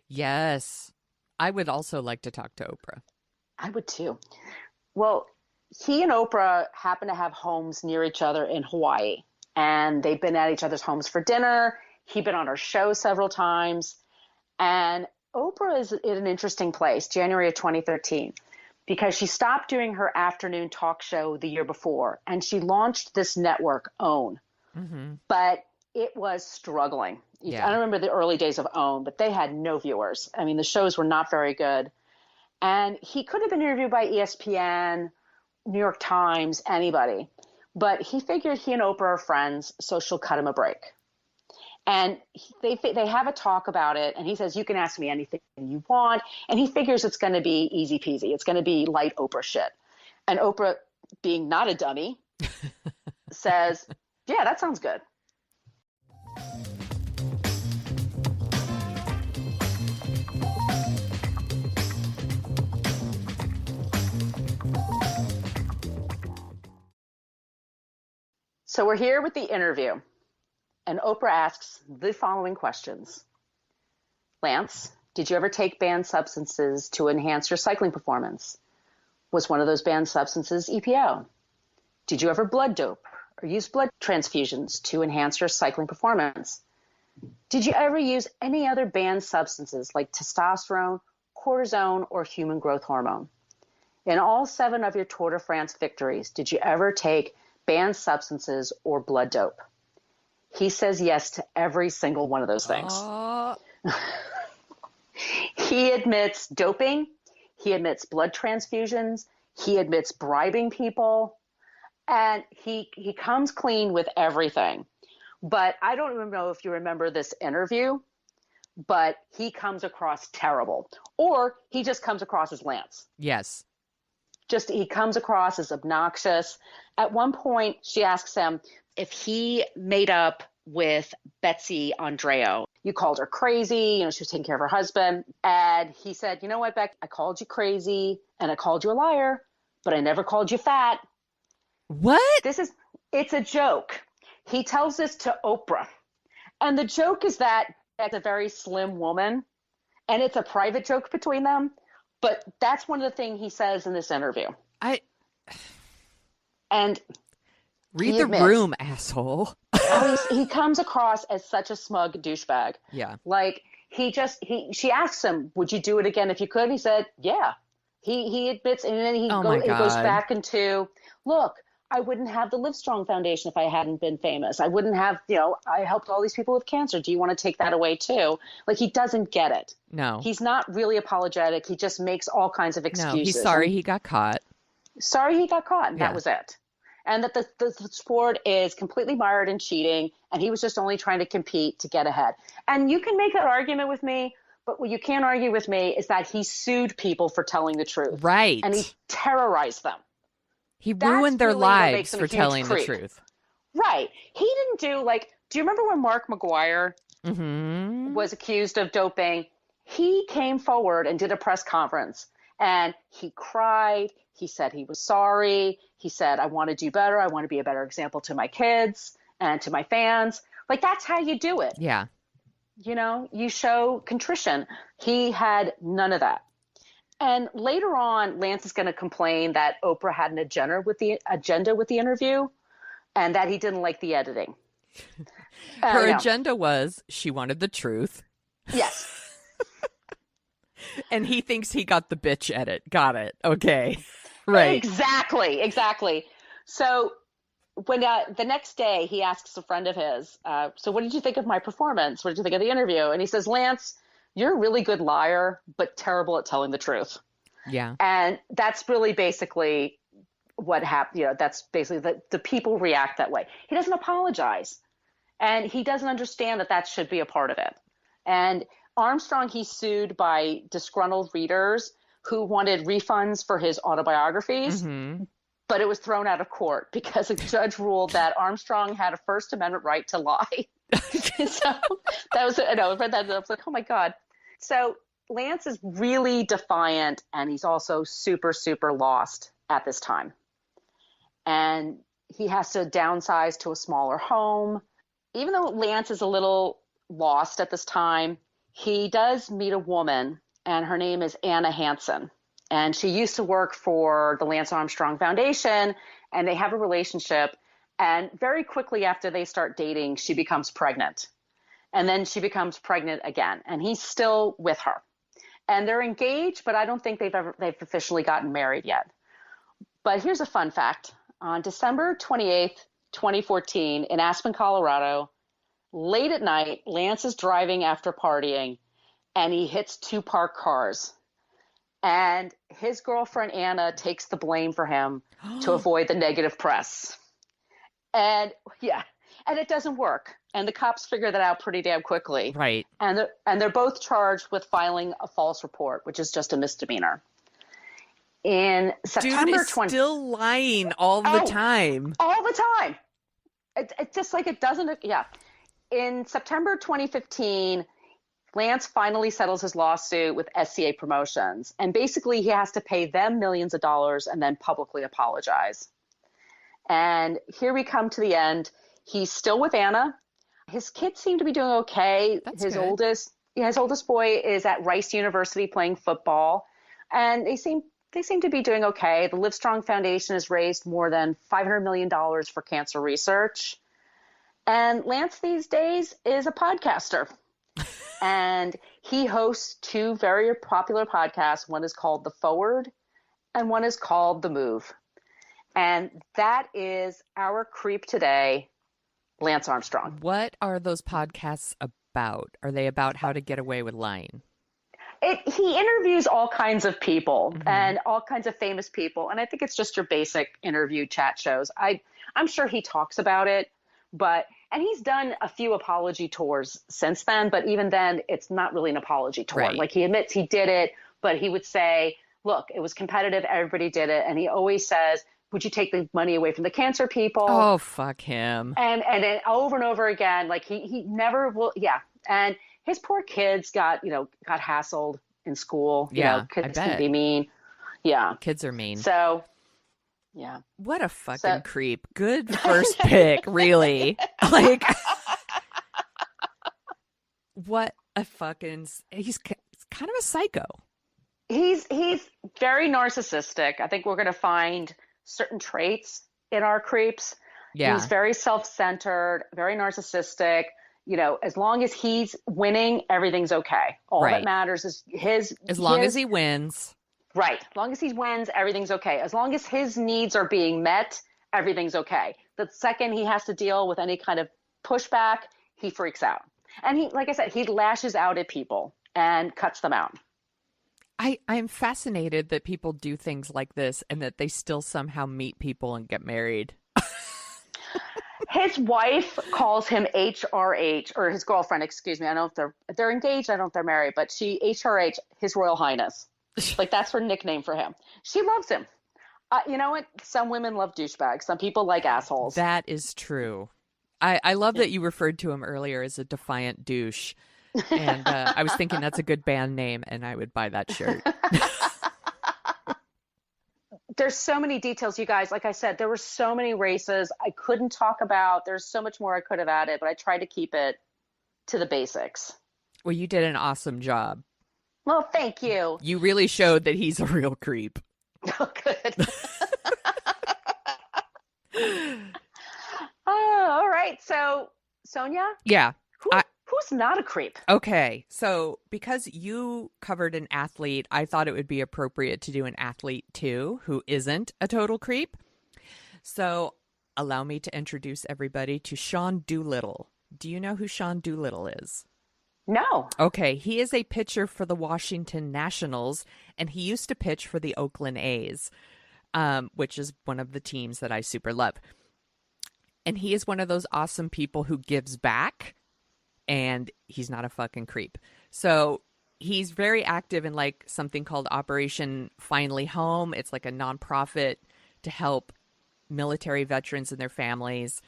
Yes. I would also like to talk to Oprah. I would too. Well, he and Oprah happen to have homes near each other in Hawaii. And they've been at each other's homes for dinner. He'd been on her show several times. And Oprah is in an interesting place, January of 2013, because she stopped doing her afternoon talk show the year before. And she launched this network, OWN. Mm-hmm. But it was struggling. Yeah. I don't remember the early days of OWN, but they had no viewers. I mean, the shows were not very good. And he could have been interviewed by ESPN, New York Times, anybody. But he figured he and Oprah are friends, so she'll cut him a break. And they have a talk about it, and he says, you can ask me anything you want. And he figures it's going to be easy peasy. It's going to be light Oprah shit. And Oprah, being not a dummy, says, yeah, that sounds good. So we're here with the interview, and Oprah asks the following questions. Lance, did you ever take banned substances to enhance your cycling performance? Was one of those banned substances EPO? Did you ever blood dope or use blood transfusions to enhance your cycling performance? Did you ever use any other banned substances like testosterone, cortisone, or human growth hormone? In all 7 of your Tour de France victories, did you ever take banned substances or blood dope? He says yes to every single one of those things. He admits doping. He admits blood transfusions. He admits bribing people. And he comes clean with everything. But I don't even know if you remember this interview, but he comes across terrible. Or he just comes across as Lance. Yes. He comes across as obnoxious. At one point, she asks him if he made up with Betsy Andreo. You called her crazy. She was taking care of her husband. And he said, you know what, Beck, I called you crazy and I called you a liar, but I never called you fat. What? It's a joke. He tells this to Oprah. And the joke is that that's a very slim woman. And it's a private joke between them. But that's one of the things he says in this interview. And Read he the admits, room, asshole. he comes across as such a smug douchebag. Yeah. Like she asks him, "Would you do it again if you could?" He said, "Yeah." He admits, and then Oh my he goes God. back into, "Look, I wouldn't have the Livestrong Foundation if I hadn't been famous. I wouldn't have, I helped all these people with cancer. Do you want to take that away too?" Like, he doesn't get it. No. He's not really apologetic. He just makes all kinds of excuses. No, he's sorry he got caught. Sorry he got caught, and Yeah. that was it. And that the sport is completely mired in cheating, and he was just only trying to compete to get ahead. And you can make that argument with me, but what you can't argue with me is that he sued people for telling the truth. Right. And he terrorized them. He That's ruined their really what makes lives him a for huge telling the creep. truth. Right. He didn't do you remember when Mark McGuire Mm-hmm. was accused of doping? He came forward and did a press conference, and he cried. He said he was sorry. He said, "I want to do better. I want to be a better example to my kids and to my fans." Like, that's how you do it. Yeah. You show contrition. He had none of that. And later on, Lance is going to complain that Oprah had an agenda with the interview, and that he didn't like the editing. Her agenda was she wanted the truth. Yes. And he thinks he got the bitch edit. Got it. Okay. Right. Exactly. So when the next day he asks a friend of his, "So what did you think of my performance? What did you think of the interview?" And he says, "Lance, you're a really good liar, but terrible at telling the truth." Yeah. And that's really basically what happened. That's basically the people react that way. He doesn't apologize, and he doesn't understand that should be a part of it. And Armstrong, he sued by disgruntled readers who wanted refunds for his autobiographies, Mm-hmm. but it was thrown out of court because a judge ruled that Armstrong had a First Amendment right to lie. So that was, I read that and I was like, oh my God. So Lance is really defiant, and he's also super, super lost at this time. And he has to downsize to a smaller home. Even though Lance is a little lost at this time, he does meet a woman, and her name is Anna Hansen. And she used to work for the Lance Armstrong Foundation, and they have a relationship. And very quickly after they start dating, she becomes pregnant. And then she becomes pregnant again, and he's still with her. And they're engaged, but I don't think they've officially gotten married yet. But here's a fun fact. On December 28th, 2014, in Aspen, Colorado, late at night, Lance is driving after partying, and he hits two parked cars. And his girlfriend, Anna, takes the blame for him to avoid the negative press. And it doesn't work. And the cops figure that out pretty damn quickly. Right. And they're both charged with filing a false report, which is just a misdemeanor. In September Dude is still lying all the time. All the time. It's just like it doesn't. Yeah. In September 2015, Lance finally settles his lawsuit with SCA Promotions. And basically, he has to pay them millions of dollars and then publicly apologize. And here we come to the end. He's still with Anna. His kids seem to be doing okay. That's his good. oldest boy is at Rice University playing football. And they seem to be doing okay. The Livestrong Foundation has raised more than $500 million for cancer research. And Lance these days is a podcaster. And he hosts two very popular podcasts. One is called The Forward, and one is called The Move. And that is our creep today, Lance Armstrong. What are those podcasts about? Are they about how to get away with lying? He interviews all kinds of people Mm-hmm. and all kinds of famous people. And I think it's just your basic interview chat shows. I'm sure he talks about it, and he's done a few apology tours since then, but even then it's not really an apology tour. Right. Like, he admits he did it, but he would say, look, it was competitive. Everybody did it. And he always says, would you take the money away from the cancer people? Oh, fuck him. And then over and over again, like he never will. Yeah. And his poor kids got hassled in school. Yeah, Kids I bet. can be mean. Yeah. Kids are mean. So, yeah. What a fucking creep. Good first pick, really. Like, what a fucking... He's kind of a psycho. He's very narcissistic. I think we're going to find certain traits in our creeps. Yeah. He's very self-centered, very narcissistic. As long as he's winning, everything's okay. All Right. that matters is As long as he wins. Right. As long as he wins, everything's okay. As long as his needs are being met, everything's okay. The second he has to deal with any kind of pushback, he freaks out. And he, like I said, he lashes out at people and cuts them out. I'm fascinated that people do things like this and that they still somehow meet people and get married. His wife calls him HRH, or his girlfriend, excuse me. I don't know if they're engaged. I don't know if they're married, but she HRH, His Royal Highness. Like, that's her nickname for him. She loves him. You know what? Some women love douchebags. Some people like assholes. That is true. I love that you referred to him earlier as a defiant douche. And I was thinking that's a good band name, and I would buy that shirt. There's so many details, you guys. Like I said, there were so many races I couldn't talk about. There's so much more I could have added, but I tried to keep it to the basics. Well, you did an awesome job. Well, thank you. You really showed that he's a real creep. Oh, good. Oh, all right. So, Sonia? Yeah. Who's not a creep? Okay. So because you covered an athlete, I thought it would be appropriate to do an athlete too, who isn't a total creep. So allow me to introduce everybody to Sean Doolittle. Do you know who Sean Doolittle is? No. Okay. He is a pitcher for the Washington Nationals, and he used to pitch for the Oakland A's, which is one of the teams that I super love. And he is one of those awesome people who gives back. And he's not a fucking creep. So he's very active in like something called Operation Finally Home. It's like a nonprofit to help military veterans and their families.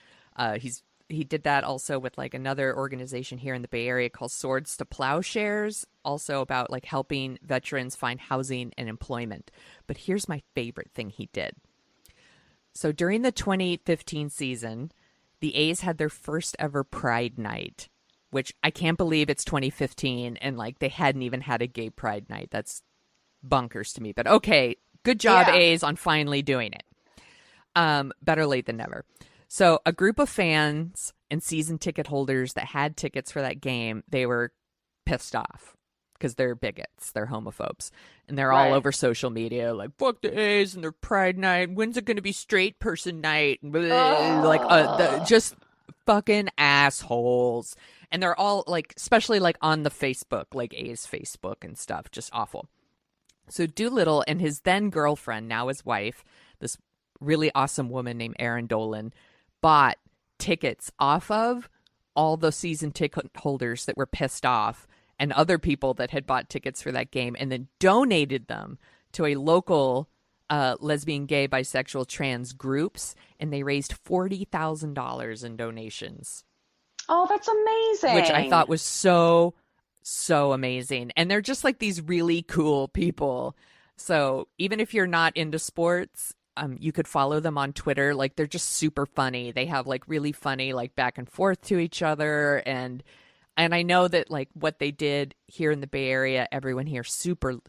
He did that also with like another organization here in the Bay Area called Swords to Plowshares, also about like helping veterans find housing and employment. But here's my favorite thing he did. So during the 2015 season, the A's had their first ever Pride Night, which I can't believe it's 2015 and like they hadn't even had a gay pride night. That's bonkers to me. But okay, good job, Yeah. A's, on finally doing it. Better late than never. So a group of fans and season ticket holders that had tickets for that game, they were pissed off because they're bigots, they're homophobes, and they're all Right. over social media like, fuck the A's and their pride night. When's it going to be straight person night? And blah, just fucking assholes. And they're all like, especially like on the Facebook, like A's Facebook and stuff, just awful. So Doolittle and his then girlfriend, now his wife, this really awesome woman named Erin Dolan, bought tickets off of all the season ticket holders that were pissed off and other people that had bought tickets for that game, and then donated them to a local lesbian, gay, bisexual, trans groups, and they raised $40,000 in donations. Oh, that's amazing. Which I thought was so amazing. And they're just like these really cool people. So even if you're not into sports, you could follow them on Twitter. Like, they're just super funny. They have like really funny like back and forth to each other. And I know that like what they did here in the Bay Area, everyone here super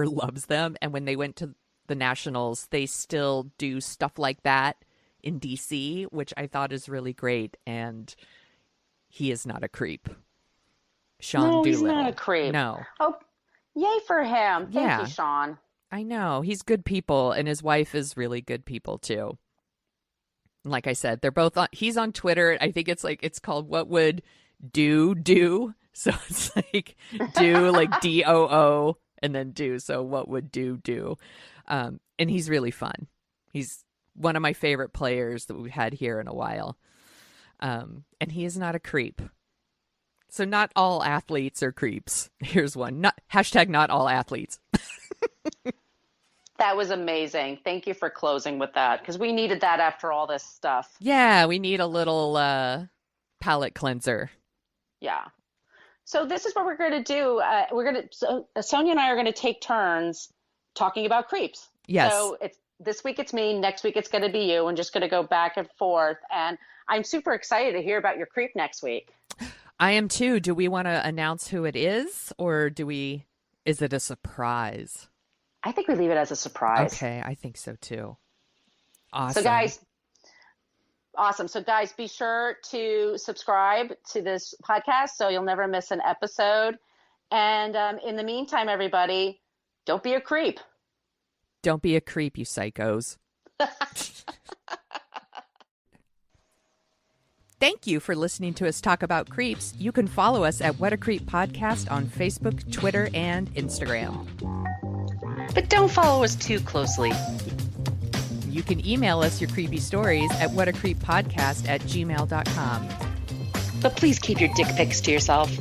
loves them. And when they went to the Nationals, they still do stuff like that in DC, which I thought is really great. And he is not a creep. Sean No, he's Doolittle. not a creep. No. Oh, yay for him. Thank Yeah. you, Sean. I know. He's good people, and his wife is really good people too. Like I said, they're both on, he's on Twitter. I think it's called What Would Do? So it's like do like DOO and then do. So what would do? And he's really fun. He's one of my favorite players that we've had here in a while. And he is not a creep. So not all athletes are creeps. Here's one. Not all athletes. That was amazing. Thank you for closing with that, because we needed that after all this stuff. Yeah, we need a little palate cleanser. Yeah. So this is what we're going to do. Sonia and I are going to take turns talking about creeps. Yes. So this week it's me. Next week it's going to be you, and just going to go back and forth. And I'm super excited to hear about your creep next week. I am too. Do we want to announce who it is, or is it a surprise? I think we leave it as a surprise. Okay, I think so too. Awesome. So guys, Awesome. So guys, be sure to subscribe to this podcast so you'll never miss an episode. And in the meantime, everybody, don't be a creep. Don't be a creep, you psychos. Thank you for listening to us talk about creeps. You can follow us at What a Creep Podcast on Facebook, Twitter, and Instagram. But don't follow us too closely. You can email us your creepy stories at whatacreeppodcast@gmail.com. But please keep your dick pics to yourself.